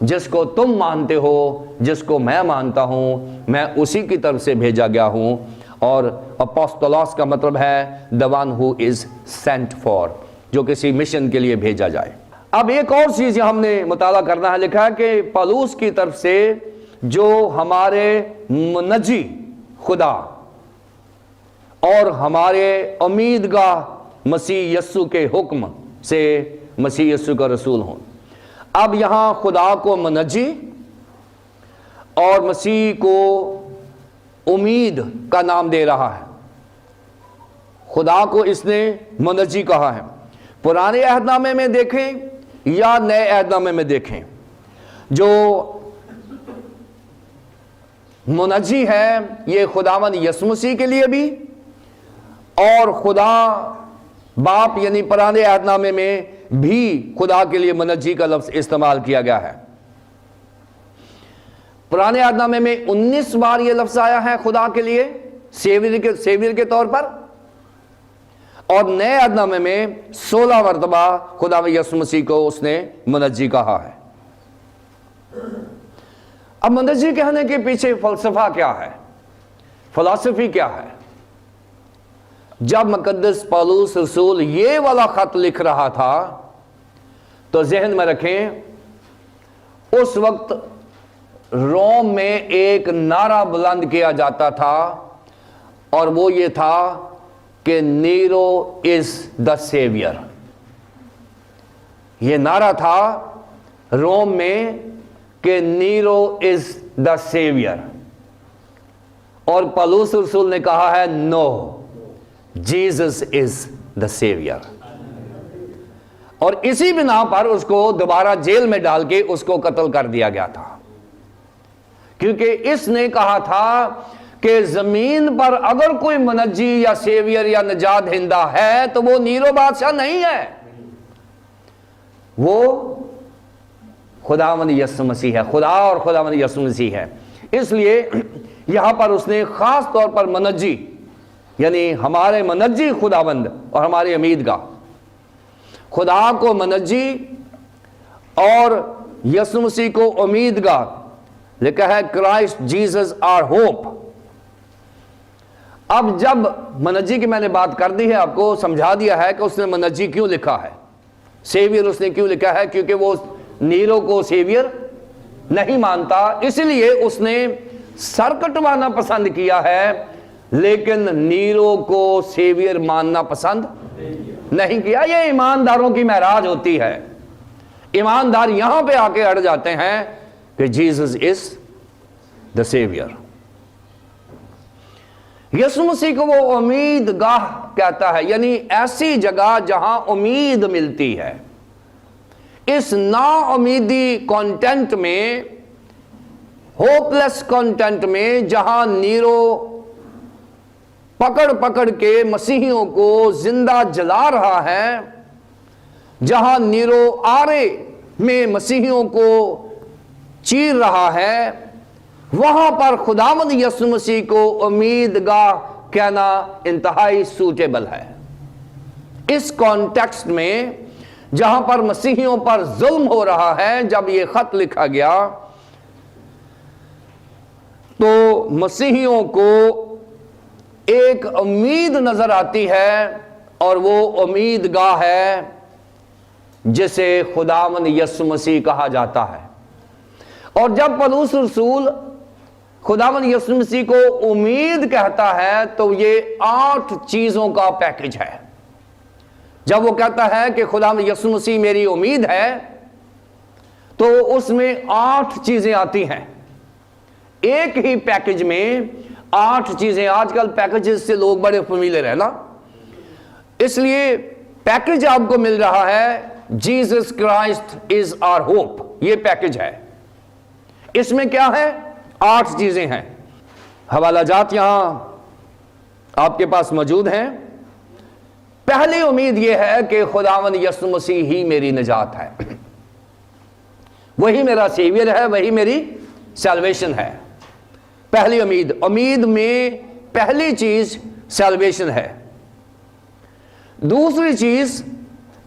جس کو تم مانتے ہو، جس کو میں مانتا ہوں، میں اسی کی طرف سے بھیجا گیا ہوں۔ اور اپوسٹولاس کا مطلب ہے the one who is sent for، جو کسی مشن کے لیے بھیجا جائے۔ اب ایک اور چیز ہم نے مطالعہ کرنا ہے، لکھا ہے کہ پولس کی طرف سے جو ہمارے منجی خدا اور ہمارے امیدگاہ مسیح یسوع کے حکم سے مسیح یسوع کا رسول ہوں۔ اب یہاں خدا کو منجی اور مسیح کو امید کا نام دے رہا ہے۔ خدا کو اس نے منجی کہا ہے۔ پرانے عہد نامے میں دیکھیں یا نئے عہد نامے میں دیکھیں، جو منجی ہے یہ خداوند یسوع مسیح کے لیے بھی، اور خدا باپ یعنی پرانے عہد نامے میں بھی خدا کے لیے منجی کا لفظ استعمال کیا گیا ہے۔ پرانے عہد نامے میں 19 بار یہ لفظ آیا ہے خدا کے لیے سیویئر کے طور پر، اور نئے عہد نامے میں 16 مرتبہ خدا یسوع مسیح کو اس نے منجی کہا ہے۔ اب منجی کہنے کے پیچھے فلسفہ کیا ہے، فلسفی کیا ہے؟ جب مقدس پولس رسول یہ والا خط لکھ رہا تھا تو ذہن میں رکھیں اس وقت روم میں ایک نعرہ بلند کیا جاتا تھا، اور وہ یہ تھا کہ نیرو از دا سیویئر. یہ نعرہ تھا روم میں کہ نیرو از دا سیویئر. اور پولس رسول نے کہا ہے نو، جیزس از دا سیویئر. اور اسی بنا پر اس کو دوبارہ جیل میں ڈال کے اس کو قتل کر دیا گیا تھا، کیونکہ اس نے کہا تھا کہ زمین پر اگر کوئی منجی یا سیویئر یا نجات دہندہ ہے تو وہ نیرو بادشاہ نہیں ہے، وہ خداوند یسوع مسیح ہے، خدا اور خداوند یسوع مسیح ہے. اس لیے یہاں پر اس نے خاص طور پر منجی، یعنی ہمارے منجی خداوند اور ہماری امیدگاہ، خدا کو منجی اور یسوع مسیح کو امیدگاہ لکھا ہے کرائسٹ جیسس آر ہوپ. اب جب منجی کی میں نے بات کر دی ہے، آپ کو سمجھا دیا ہے کہ اس نے منجی کیوں لکھا ہے، سیویئر اس نے کیوں لکھا ہے، کیونکہ وہ نیرو کو سیویئر نہیں مانتا، اس لیے اس نے سر کٹوانا پسند کیا ہے، لیکن نیرو کو سیویئر ماننا پسند نہیں کیا. یہ ایمانداروں کی معراج ہوتی ہے. ایماندار یہاں پہ آ کے اڑ جاتے ہیں کہ جیسس از دا سیویئر. یسوع مسیح کو وہ امید گاہ کہتا ہے، یعنی ایسی جگہ جہاں امید ملتی ہے. اس نا امیدی کانٹینٹ میں، ہوپ لیس کانٹینٹ میں، جہاں نیرو پکڑ پکڑ کے مسیحیوں کو زندہ جلا رہا ہے، جہاں نیرو آرے میں مسیحیوں کو چیر رہا ہے، وہاں پر خداوند یسوع مسیح کو امید گاہ کہنا انتہائی سوٹیبل ہے. اس کانٹیکسٹ میں جہاں پر مسیحیوں پر ظلم ہو رہا ہے، جب یہ خط لکھا گیا تو مسیحیوں کو ایک امید نظر آتی ہے، اور وہ امید گاہ ہے جسے خداوند یسوع مسیح کہا جاتا ہے. اور جب پولس رسول خداوند یسوع مسیح کو امید کہتا ہے تو یہ 8 چیزوں کا پیکج ہے. جب وہ کہتا ہے کہ خداوند یسوع مسیح میری امید ہے تو اس میں 8 چیزیں آتی ہیں. ایک ہی پیکج میں 8 چیزیں. آج کل پیکجز سے لوگ بڑے فیملیئر ہیں نا، اس لیے پیکج آپ کو مل رہا ہے Jesus Christ is our hope. یہ پیکج ہے. اس میں کیا ہے؟ 8 چیزیں ہیں. حوالہ جات یہاں آپ کے پاس موجود ہیں. پہلی امید یہ ہے کہ خداوند یسوع مسیح ہی میری نجات ہے، وہی میرا سیویئر ہے، وہی میری سیلویشن ہے. پہلی امید میں پہلی چیز سیلویشن ہے. دوسری چیز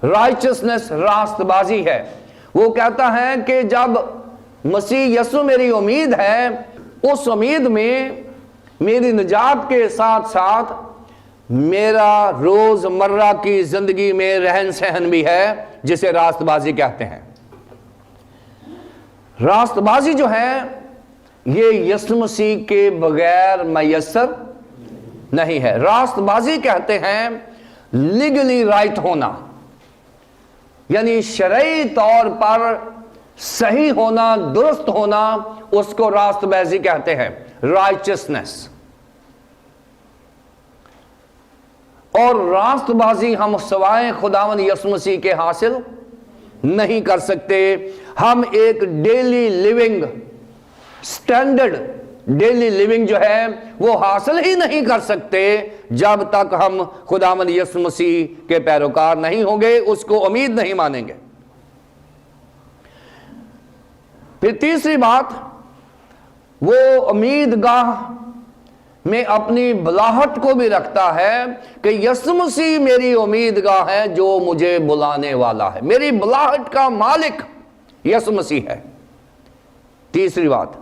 رائچسنس، راست بازی ہے. وہ کہتا ہے کہ جب مسیح یسوع میری امید ہے، اس امید میں میری نجات کے ساتھ ساتھ میرا روز مرہ کی زندگی میں رہن سہن بھی ہے، جسے راست بازی کہتے ہیں. راست بازی جو ہے یہ یسوع مسیح کے بغیر میسر نہیں ہے. راست بازی کہتے ہیں لیگلی رائٹ ہونا، یعنی شرعی طور پر صحیح ہونا، درست ہونا، اس کو راست بازی کہتے ہیں، رائچسنس. اور راست بازی ہم سوائے خداوند یسوع مسیح کے حاصل نہیں کر سکتے. ہم ایک daily living standard, daily living جو ہے وہ حاصل ہی نہیں کر سکتے جب تک ہم خداوند یسوع مسیح کے پیروکار نہیں ہوں گے، اس کو امید نہیں مانیں گے. پھر تیسری بات، وہ امید گاہ میں اپنی بلاہٹ کو بھی رکھتا ہے کہ یسوع مسیح میری امید گاہ ہے جو مجھے بلانے والا ہے. میری بلاہٹ کا مالک یسوع مسیح ہے. تیسری بات.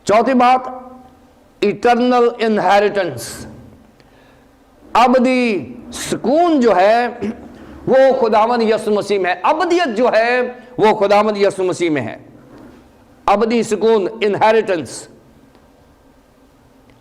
چوتھی بات، ایٹرنل انہیریٹنس، ابدی سکون جو ہے وہ خداوند یسوع مسیح میں ہے. ابدیت جو ہے وہ خداوند یسوع مسیح میں ہے. ابدی سکون، انہیریٹنس.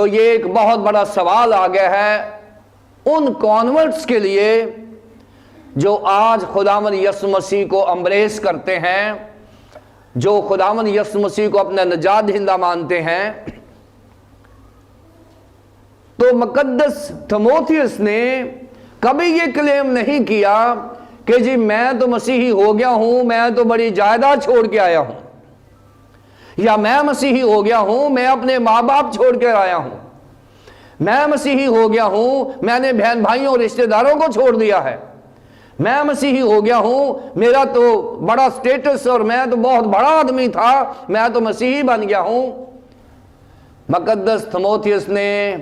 تو یہ ایک بہت بڑا سوال آ گیا ہے ان کانورٹس کے لیے جو آج خداوند یسوع مسیح کو امبریس کرتے ہیں، جو خداوند یسوع مسیح کو اپنا نجات دہندہ مانتے ہیں۔ تو مقدس تیموتھیوس نے کبھی یہ کلیم نہیں کیا کہ جی میں تو مسیحی ہو گیا ہوں، میں تو بڑی جائیداد چھوڑ کے آیا ہوں، یا میں مسیحی ہو گیا ہوں، میں اپنے ماں باپ چھوڑ کے آیا ہوں، میں مسیحی ہو گیا ہوں، میں نے بہن بھائیوں اور رشتہ داروں کو چھوڑ دیا ہے، میں مسیحی ہو گیا ہوں، میرا تو بڑا سٹیٹس اور میں تو بہت بڑا آدمی تھا، میں تو مسیحی بن گیا ہوں۔ مقدس تیموتھیوس نے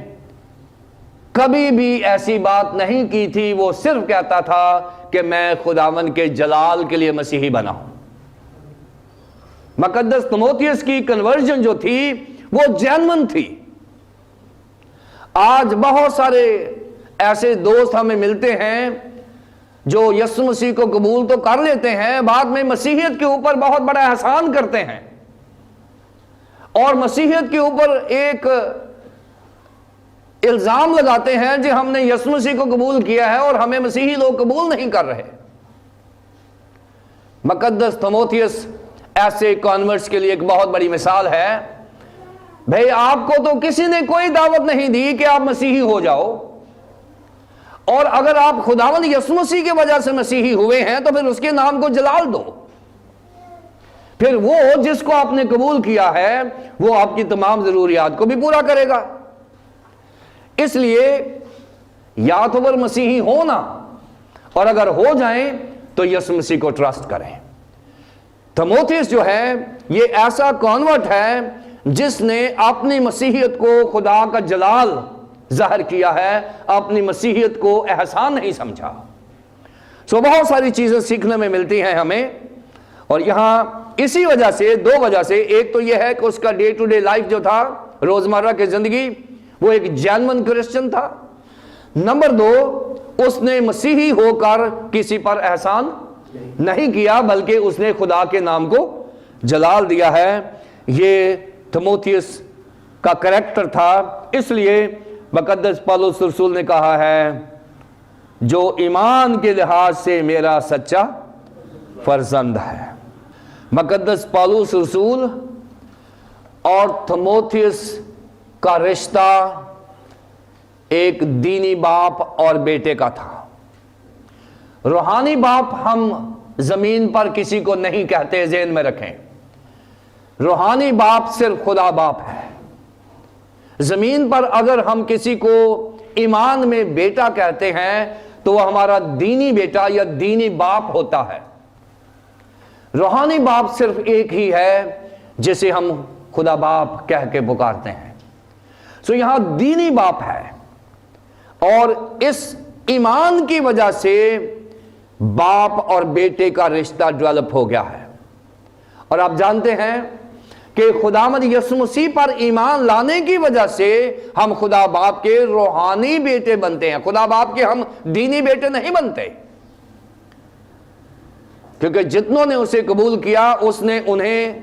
کبھی بھی ایسی بات نہیں کی تھی، وہ صرف کہتا تھا کہ میں خداوند کے جلال کے لیے مسیحی بنا ہوں۔ مقدس تیموتھیوس کی کنورژن جو تھی وہ جینون تھی۔ آج بہت سارے ایسے دوست ہمیں ملتے ہیں جو یسوع مسیح کو قبول تو کر لیتے ہیں، بعد میں مسیحیت کے اوپر بہت بڑا احسان کرتے ہیں اور مسیحیت کے اوپر ایک الزام لگاتے ہیں جی ہم نے یسوع مسیح کو قبول کیا ہے اور ہمیں مسیحی لوگ قبول نہیں کر رہے۔ مقدس تیموتھیوس ایسے کانورٹس کے لیے ایک بہت بڑی مثال ہے۔ بھئی آپ کو تو کسی نے کوئی دعوت نہیں دی کہ آپ مسیحی ہو جاؤ، اور اگر آپ خداوند یسوع مسیح کی وجہ سے مسیحی ہوئے ہیں تو پھر اس کے نام کو جلال دو، پھر وہ جس کو آپ نے قبول کیا ہے وہ آپ کی تمام ضروریات کو بھی پورا کرے گا۔ اس لیے یا تو پھر مسیحی ہونا، اور اگر ہو جائیں تو یسوع مسیح کو ٹرسٹ کریں۔ تیموتھیوس جو ہے یہ ایسا کانورٹ ہے جس نے اپنی مسیحیت کو خدا کا جلال ظاہر کیا ہے، اپنی مسیحیت کو احسان نہیں سمجھا۔ بہت ساری چیزیں سیکھنے میں ملتی ہیں ہمیں، اور یہاں اسی وجہ سے دو وجہ سے، ایک تو یہ ہے کہ اس کا ڈے ٹو ڈے لائف جو تھا، روزمرہ کی زندگی، وہ ایک جینون کرسچن تھا۔ نمبر دو، اس نے مسیحی ہو کر کسی پر احسان نہیں کیا بلکہ اس نے خدا کے نام کو جلال دیا ہے۔ یہ تیموتھیوس کا کریکٹر تھا۔ اس لیے مقدس پولس رسول نے کہا ہے جو ایمان کے لحاظ سے میرا سچا فرزند ہے۔ مقدس پولس رسول اور تیموتھیوس کا رشتہ ایک دینی باپ اور بیٹے کا تھا۔ روحانی باپ ہم زمین پر کسی کو نہیں کہتے، ذہن میں رکھیں۔ روحانی باپ صرف خدا باپ ہے۔ زمین پر اگر ہم کسی کو ایمان میں بیٹا کہتے ہیں تو وہ ہمارا دینی بیٹا یا دینی باپ ہوتا ہے۔ روحانی باپ صرف ایک ہی ہے جسے ہم خدا باپ کہہ کے پکارتے ہیں۔ یہاں دینی باپ ہے، اور اس ایمان کی وجہ سے باپ اور بیٹے کا رشتہ ڈیولپ ہو گیا ہے۔ اور آپ جانتے ہیں کہ خداوند یسوع مسیح پر ایمان لانے کی وجہ سے ہم خدا باپ کے روحانی بیٹے بنتے ہیں، خدا باپ کے ہم دینی بیٹے نہیں بنتے، کیونکہ جتنوں نے اسے قبول کیا اس نے انہیں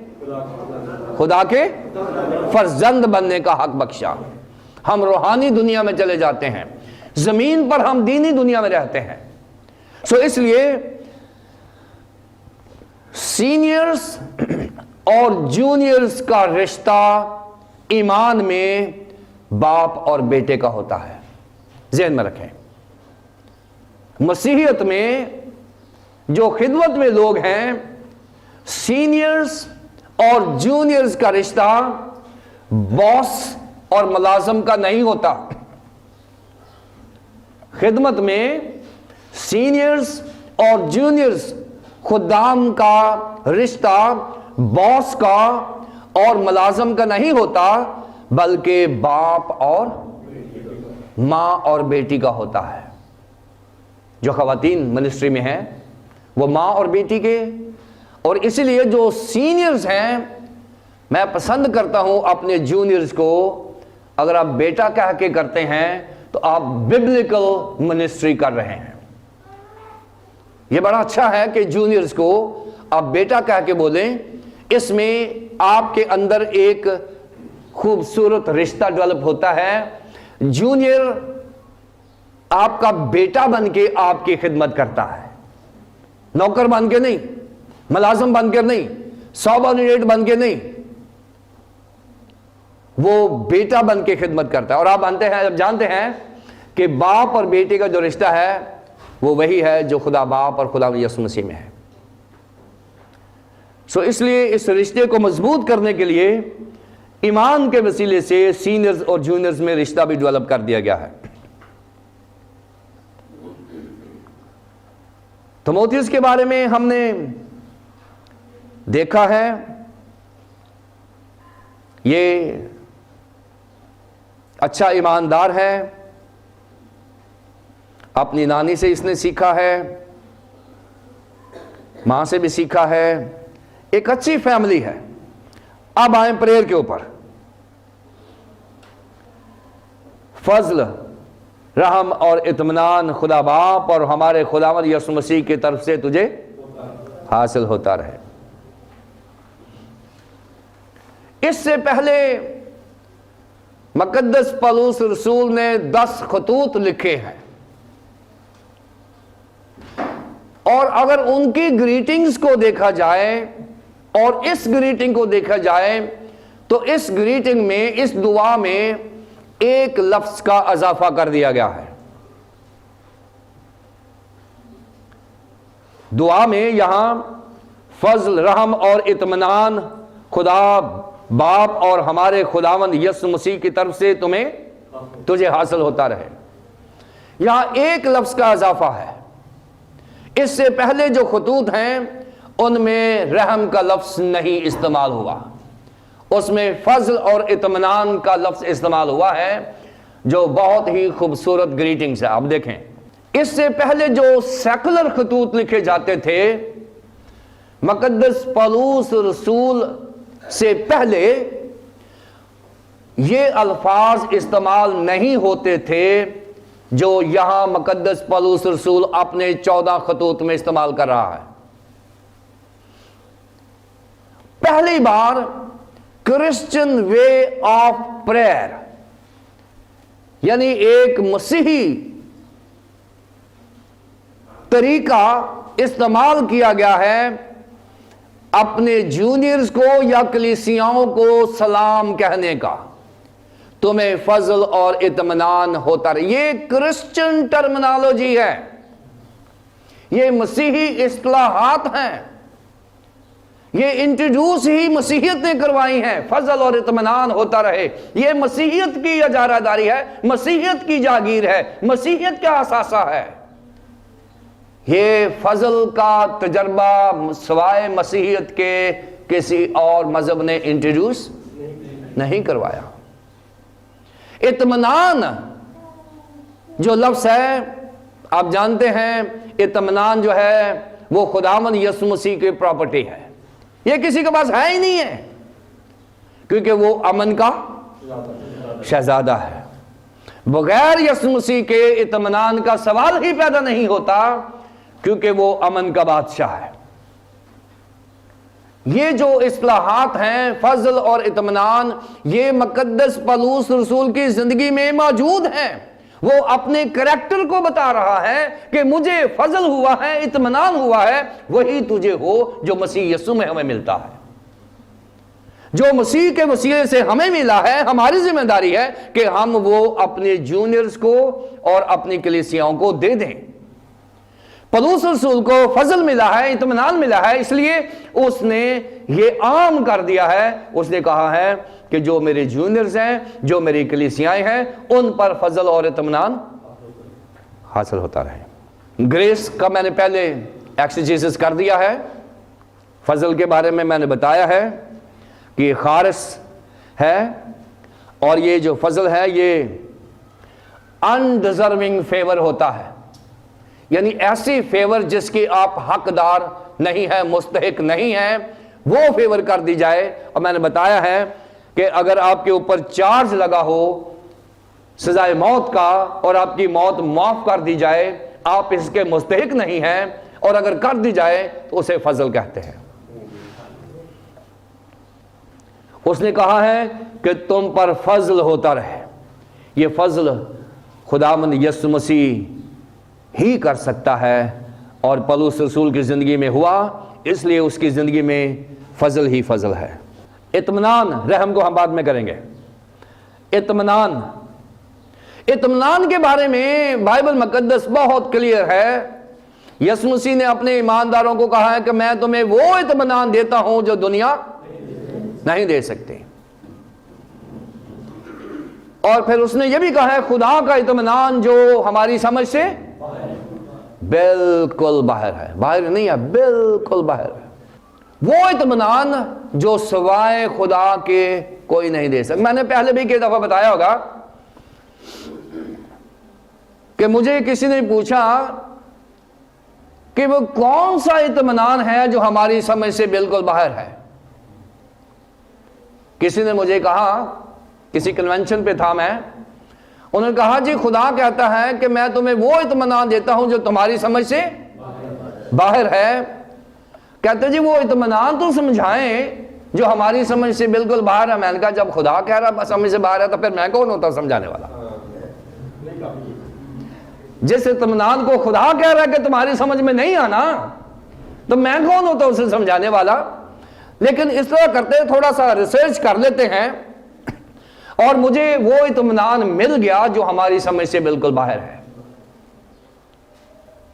خدا کے فرزند بننے کا حق بخشا۔ ہم روحانی دنیا میں چلے جاتے ہیں، زمین پر ہم دینی دنیا میں رہتے ہیں۔ اس لیے سینئرز اور جونیئرز کا رشتہ ایمان میں باپ اور بیٹے کا ہوتا ہے، ذہن میں رکھیں۔ مسیحیت میں جو خدمت میں لوگ ہیں، سینئرز اور جونیئرز کا رشتہ باس اور ملازم کا نہیں ہوتا۔ خدمت میں سینئرز اور جونیئرز خدام کا رشتہ باس کا اور ملازم کا نہیں ہوتا، بلکہ باپ اور ماں اور بیٹی کا ہوتا ہے۔ جو خواتین منسٹری میں ہیں وہ ماں اور بیٹی کے، اور اسی لیے جو سینئرز ہیں، میں پسند کرتا ہوں اپنے جونیئرز کو اگر آپ بیٹا کہہ کے کرتے ہیں تو آپ ببلیکل منسٹری کر رہے ہیں۔ یہ بڑا اچھا ہے کہ جونیئرز کو آپ بیٹا کہہ کے بولیں، اس میں آپ کے اندر ایک خوبصورت رشتہ ڈیولپ ہوتا ہے. جونیئر آپ کا بیٹا بن کے آپ کی خدمت کرتا ہے, نوکر بن کے نہیں, ملازم بن کے نہیں, سابارڈینیٹ بن کے نہیں, وہ بیٹا بن کے خدمت کرتا ہے. اور آپ جانتے ہیں کہ باپ اور بیٹے کا جو رشتہ ہے وہ وہی ہے جو خدا باپ اور خدا یسوع مسیح میں ہے. اس لیے اس رشتے کو مضبوط کرنے کے لیے ایمان کے وسیلے سے سینئرز اور جونیئرز میں رشتہ بھی ڈیولپ کر دیا گیا ہے. تیموتھیوس کے بارے میں ہم نے دیکھا ہے, یہ اچھا ایماندار ہے, اپنی نانی سے اس نے سیکھا ہے, ماں سے بھی سیکھا ہے, ایک اچھی فیملی ہے. اب آئیں پریئر کے اوپر. فضل, رحم اور اطمینان خدا باپ اور ہمارے خداوند یسوع مسیح کی طرف سے تجھے حاصل ہوتا رہے. اس سے پہلے مقدس پولس رسول نے 10 خطوط لکھے ہیں, اور اگر ان کی گریٹنگز کو دیکھا جائے اور اس گریٹنگ کو دیکھا جائے تو اس گریٹنگ میں, اس دعا میں ایک لفظ کا اضافہ کر دیا گیا ہے. دعا میں یہاں فضل, رحم اور اطمینان خدا باپ اور ہمارے خداوند یسوع مسیح کی طرف سے تجھے حاصل ہوتا رہے, یہاں ایک لفظ کا اضافہ ہے. اس سے پہلے جو خطوط ہیں ان میں رحم کا لفظ نہیں استعمال ہوا, اس میں فضل اور اطمینان کا لفظ استعمال ہوا ہے, جو بہت ہی خوبصورت گریٹنگز ہے. آپ دیکھیں, اس سے پہلے جو سیکولر خطوط لکھے جاتے تھے, مقدس پولس رسول سے پہلے یہ الفاظ استعمال نہیں ہوتے تھے جو یہاں مقدس پولس رسول اپنے 14 خطوط میں استعمال کر رہا ہے. پہلی بار کرسچن وے آف پریئر, یعنی ایک مسیحی طریقہ استعمال کیا گیا ہے اپنے جونیئرز کو یا کلیسیاؤں کو سلام کہنے کا, تمہیں فضل اور اطمینان ہوتا رہے. یہ کرسچن ٹرمنالوجی ہے, یہ مسیحی اصطلاحات ہیں, یہ انٹروڈیوس ہی مسیحیت نے کروائی ہیں. فضل اور اطمینان ہوتا رہے, یہ مسیحیت کی اجارہ داری ہے, مسیحیت کی جاگیر ہے, مسیحیت کا اثاثہ ہے. یہ فضل کا تجربہ سوائے مسیحیت کے کسی اور مذہب نے انٹروڈیوس نہیں کروایا. اطمینان جو لفظ ہے, آپ جانتے ہیں اطمینان جو ہے وہ خداوند یسوع مسیح کی پراپرٹی ہے, یہ کسی کے پاس ہے ہی نہیں ہے, کیونکہ وہ امن کا شہزادہ ہے. بغیر یسوع مسیح کے اطمینان کا سوال ہی پیدا نہیں ہوتا, کیونکہ وہ امن کا بادشاہ ہے. یہ جو اصطلاحات ہیں فضل اور اطمینان, یہ مقدس پولس رسول کی زندگی میں موجود ہیں. وہ اپنے کریکٹر کو بتا رہا ہے کہ مجھے فضل ہوا ہے, اطمینان ہوا ہے, وہی تجھے ہو جو مسیح یسوع میں ہمیں ملتا ہے. جو مسیح کے وسیلے سے ہمیں ملا ہے, ہماری ذمہ داری ہے کہ ہم وہ اپنے جونیئرز کو اور اپنی کلیسیاؤں کو دے دیں. پولس رسول کو فضل ملا ہے, اطمینان ملا ہے, اس لیے اس نے یہ عام کر دیا ہے. اس نے کہا ہے کہ جو میرے جونیئرز ہیں, جو میری کلیسیائیں ہیں, ان پر فضل اور اطمینان حاصل ہوتا رہے. گریس کا میں نے پہلے ایکسیجیسس کر دیا ہے. فضل کے بارے میں نے بتایا ہے کہ یہ خارص ہے, اور یہ جو فضل ہے یہ انڈیزرونگ فیور ہوتا ہے, یعنی ایسی فیور جس کی آپ حقدار نہیں ہیں, مستحق نہیں ہیں, وہ فیور کر دی جائے. اور میں نے بتایا ہے کہ اگر آپ کے اوپر چارج لگا ہو سزائے موت کا اور آپ کی موت معاف کر دی جائے, آپ اس کے مستحق نہیں ہیں, اور اگر کر دی جائے تو اسے فضل کہتے ہیں. اس نے کہا ہے کہ تم پر فضل ہوتا رہے. یہ فضل خداوند یسوع مسیح ہی کر سکتا ہے، اور پولس رسول کی زندگی میں ہوا، اس لیے اس کی زندگی میں فضل ہی فضل ہے. اطمینان، رحم کو ہم بعد میں کریں گے. اطمینان کے بارے میں بائبل مقدس بہت کلیئر ہے. یسوع مسیح نے اپنے ایمانداروں کو کہا ہے کہ میں تمہیں وہ اطمینان دیتا ہوں جو دنیا نہیں دے سکتی. اور پھر اس نے یہ بھی کہا ہے خدا کا اطمینان جو ہماری سمجھ سے بالکل باہر ہے. باہر نہیں ہے، بالکل باہر ہے. وہ اطمینان جو سوائے خدا کے کوئی نہیں دے سکتا. میں نے پہلے بھی کئی دفعہ بتایا ہوگا کہ مجھے کسی نے پوچھا کہ وہ کون سا اطمینان ہے جو ہماری سمجھ سے بالکل باہر ہے. کسی نے مجھے کہا، کسی کنونشن پہ تھا میں، انہوں نے کہا جی خدا کہتا ہے کہ میں تمہیں وہ اطمینان دیتا ہوں جو تمہاری سمجھ سے باہر ہے. کہتے جی وہ اطمینان تو سمجھائیں جو ہماری سمجھ سے بالکل باہر ہے. میں نے کہا جب خدا کہہ رہا سمجھ سے باہر ہے تو پھر میں کون ہوتا سمجھانے والا؟ جس اطمینان کو خدا کہہ رہا ہے کہ تمہاری سمجھ میں نہیں آنا، تو میں کون ہوتا اسے سمجھانے والا؟ لیکن اس طرح کرتے تھوڑا سا ریسرچ کر لیتے ہیں، اور مجھے وہ اطمینان مل گیا جو ہماری سمجھ سے بالکل باہر ہے.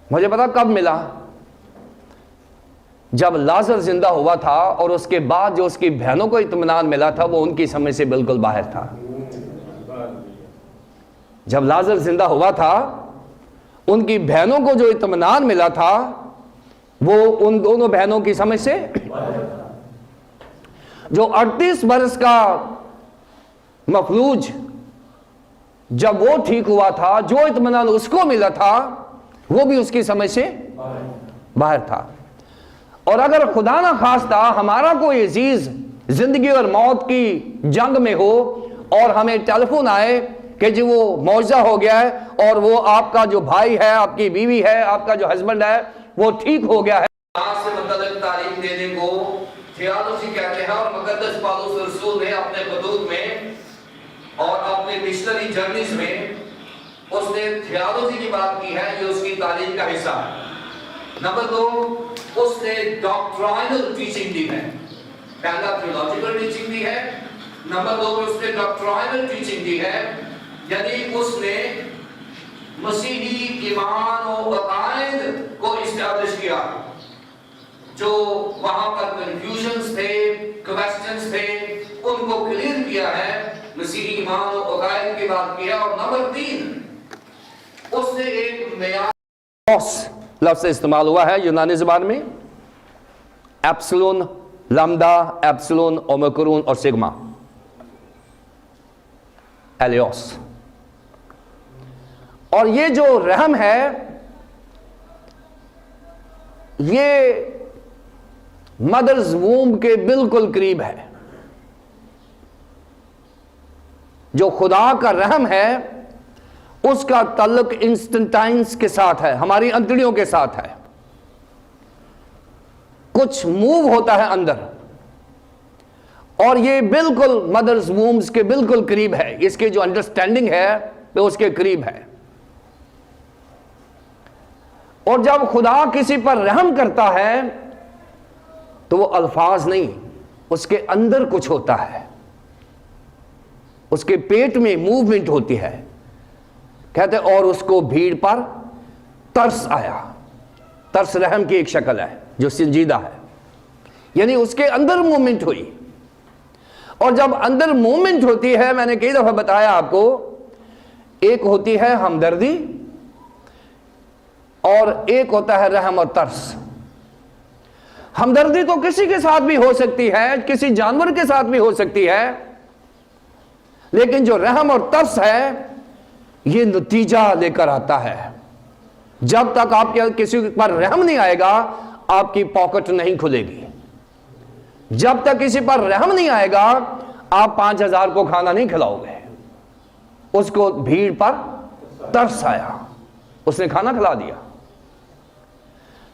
مجھے پتا کب ملا؟ جب لازر زندہ ہوا تھا، اور اس کے بعد جو اس کی بہنوں کو اطمینان ملا تھا وہ ان کی سمجھ سے بالکل باہر تھا. جب لازر زندہ ہوا تھا، ان کی بہنوں کو جو اطمینان ملا تھا وہ ان دونوں بہنوں کی سمجھ سے، جو 38 برس کا مفلوج جب وہ ٹھیک ہوا تھا، جو اطمینان اس کو ملا تھا وہ بھی اس کی سمجھ سے باہر تھا. اور اگر خدا نہ خواستہ ہمارا کوئی عزیز زندگی اور موت کی جنگ میں ہو اور ہمیں ٹیلی فون آئے کہ جی وہ معجزہ ہو گیا ہے اور وہ آپ کا جو بھائی ہے، آپ کی بیوی ہے، آپ کا جو ہسبینڈ ہے وہ ٹھیک ہو گیا ہے، سے متعلق تعلیم دینے کو تھیالوجی کہتے ہیں. اور مقدس پالوس رسول نے اپنے خطوط میں اور اپنے مشنری جرنیز میں اس نے تھیالوجی کی بات کی ہے، یہ اس کی تعلیم کا حصہ ہے. نمبر 2، اس نے ڈاکٹرائنل ٹیچنگ دی ہے. پہلا تھیولوجیکل ٹیچنگ دی ہے، نمبر 2 میں اس نے ڈاکٹرائنل ٹیچنگ دی ہے، یعنی اس نے مسیحی ایمان و عقائد کو اسٹیبلش کیا. جو وہاں پر کنفیوژنز تھے، کویسچنز تھے، ان کو کلیئر کیا ہے، مسیحی ایمان و عقائد کی بات کی ہے. اور نمبر 3، اس نے ایک معیار لفظ استعمال ہوا ہے یونانی زبان میں، ایپسلون، لمدا، ایپسلون، اومیکرون اور سگما، ایلیوس. اور یہ جو رحم ہے یہ مدرز ووم کے بالکل قریب ہے. جو خدا کا رحم ہے اس کا تعلق انسٹنٹائنس کے ساتھ ہے، ہماری انتڑیوں کے ساتھ ہے. کچھ موو ہوتا ہے اندر، اور یہ بالکل مدرز وومز کے بالکل قریب ہے. اس کے جو انڈرسٹینڈنگ ہے وہ اس کے قریب ہے. اور جب خدا کسی پر رحم کرتا ہے تو وہ الفاظ نہیں، اس کے اندر کچھ ہوتا ہے، اس کے پیٹ میں موومنٹ ہوتی ہے. کہتے اور اس کو بھیڑ پر ترس آیا. ترس رحم کی ایک شکل ہے جو سنجیدہ ہے، یعنی اس کے اندر موومنٹ ہوئی. اور جب اندر موومنٹ ہوتی ہے، میں نے کئی دفعہ بتایا آپ کو، ایک ہوتی ہے ہمدردی اور ایک ہوتا ہے رحم اور ترس. ہمدردی تو کسی کے ساتھ بھی ہو سکتی ہے، کسی جانور کے ساتھ بھی ہو سکتی ہے، لیکن جو رحم اور ترس ہے یہ نتیجہ لے کر آتا ہے. جب تک آپ کے کسی پر رحم نہیں آئے گا آپ کی پاکٹ نہیں کھلے گی. جب تک کسی پر رحم نہیں آئے گا آپ 5000 کو کھانا نہیں کھلاؤ گے. اس کو بھیڑ پر ترس آیا، اس نے کھانا کھلا دیا.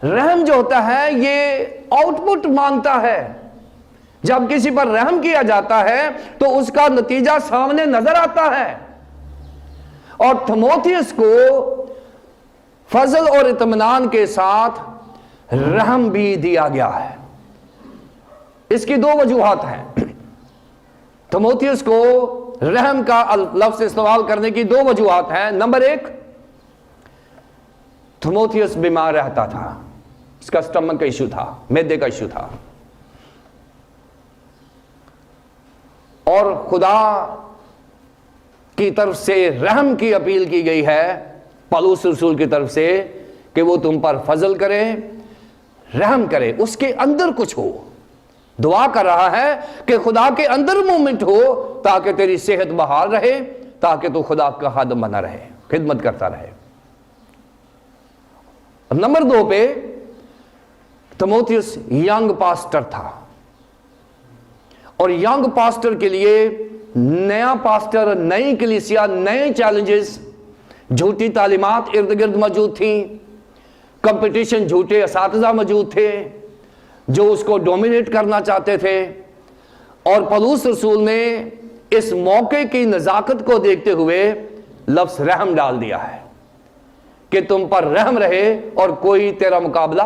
رحم جو ہوتا ہے یہ آؤٹ پٹ مانگتا ہے. جب کسی پر رحم کیا جاتا ہے تو اس کا نتیجہ سامنے نظر آتا ہے. اور تھموتھیوس کو فضل اور اطمینان کے ساتھ رحم بھی دیا گیا ہے. اس کی دو وجوہات ہیں. تھموتھیوس کو رحم کا لفظ استعمال کرنے کی دو وجوہات ہیں. نمبر ایک، تھموتھیوس بیمار رہتا تھا، اس کا سٹمک کا ایشو تھا، معدے کا ایشو تھا، اور خدا کی طرف سے رحم کی اپیل کی گئی ہے پولس رسول کی طرف سے کہ وہ تم پر فضل کرے، رحم کرے. اس کے اندر کچھ ہو. دعا کر رہا ہے کہ خدا کے اندر مومنٹ ہو تاکہ تیری صحت بحال رہے، تاکہ تو خدا کا خادم بنا رہے، خدمت کرتا رہے. نمبر دو پہ، تھموتھیوس ینگ پاسٹر تھا، اور ینگ پاسٹر کے لیے نیا پاسٹر، نئی کلیسیا، نئے چیلنجز، جھوٹی تعلیمات ارد گرد موجود تھیں، کمپٹیشن، جھوٹے اساتذہ موجود تھے جو اس کو ڈومینیٹ کرنا چاہتے تھے. اور پولس رسول نے اس موقع کی نزاکت کو دیکھتے ہوئے لفظ رحم ڈال دیا ہے کہ تم پر رحم رہے اور کوئی تیرا مقابلہ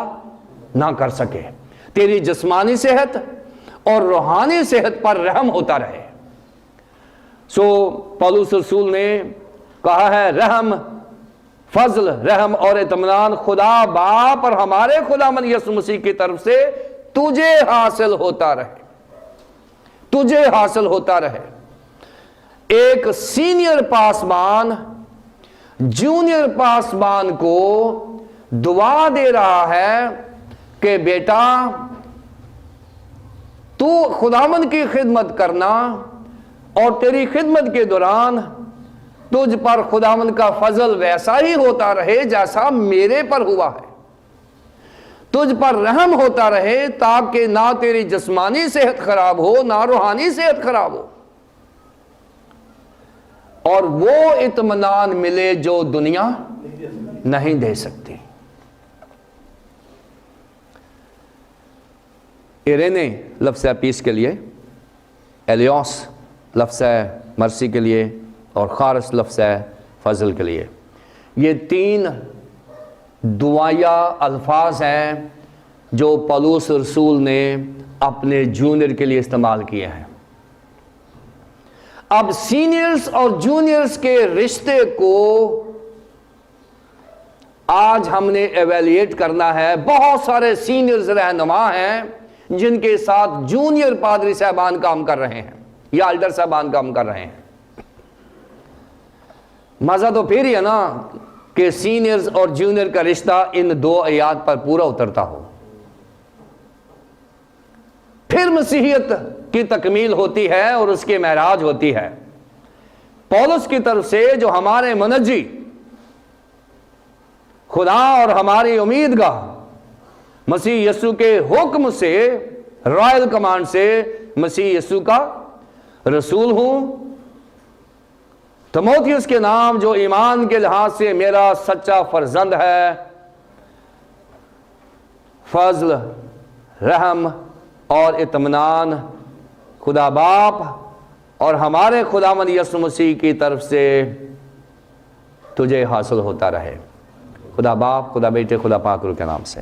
نہ کر سکے. تیری جسمانی صحت اور روحانی صحت پر رحم ہوتا رہے. سو پولس رسول نے کہا ہے رحم، فضل، رحم اور اطمینان خدا باپ اور ہمارے خداوند یسوع مسیح کی طرف سے تجھے حاصل ہوتا رہے، تجھے حاصل ہوتا رہے. ایک سینئر پاسبان جونیئر پاسبان کو دعا دے رہا ہے کہ بیٹا تو خداوند کی خدمت کرنا، اور تیری خدمت کے دوران تجھ پر خداوند کا فضل ویسا ہی ہوتا رہے جیسا میرے پر ہوا ہے. تجھ پر رحم ہوتا رہے تاکہ نہ تیری جسمانی صحت خراب ہو، نہ روحانی صحت خراب ہو، اور وہ اطمینان ملے جو دنیا نہیں دے سکتی. ایرینے لفظ ہے پیس کے لیے، ایلیوس لفظ ہے مرسی کے لیے، اور خارس لفظ ہے فضل کے لیے. یہ تین دعائیا الفاظ ہیں جو پولس رسول نے اپنے جونیئر کے لیے استعمال کیے ہیں. اب سینئرز اور جونیئرز کے رشتے کو آج ہم نے ایویلیٹ کرنا ہے. بہت سارے سینئرز رہنما ہیں جن کے ساتھ جونیئر پادری صاحبان کام کر رہے ہیں یا الڈر صاحبان کام کر رہے ہیں. مزہ تو پھر ہی ہے نا کہ سینئرز اور جونیئر کا رشتہ ان دو آیات پر پورا اترتا ہو. پھر مسیحیت کی تکمیل ہوتی ہے اور اس کی معراج ہوتی ہے. پولس کی طرف سے جو ہمارے منجی، خدا اور ہماری امیدگاہ، مسیح یسوع کے حکم سے، رائل کمانڈ سے مسیح یسوع کا رسول ہوں. تھموتھیوس کے نام جو ایمان کے لحاظ سے میرا سچا فرزند ہے، فضل، رحم اور اطمینان خدا باپ اور ہمارے خداوند یسوع مسیح کی طرف سے تجھے حاصل ہوتا رہے. خدا باپ، خدا بیٹے، خدا پاک روح کے نام سے.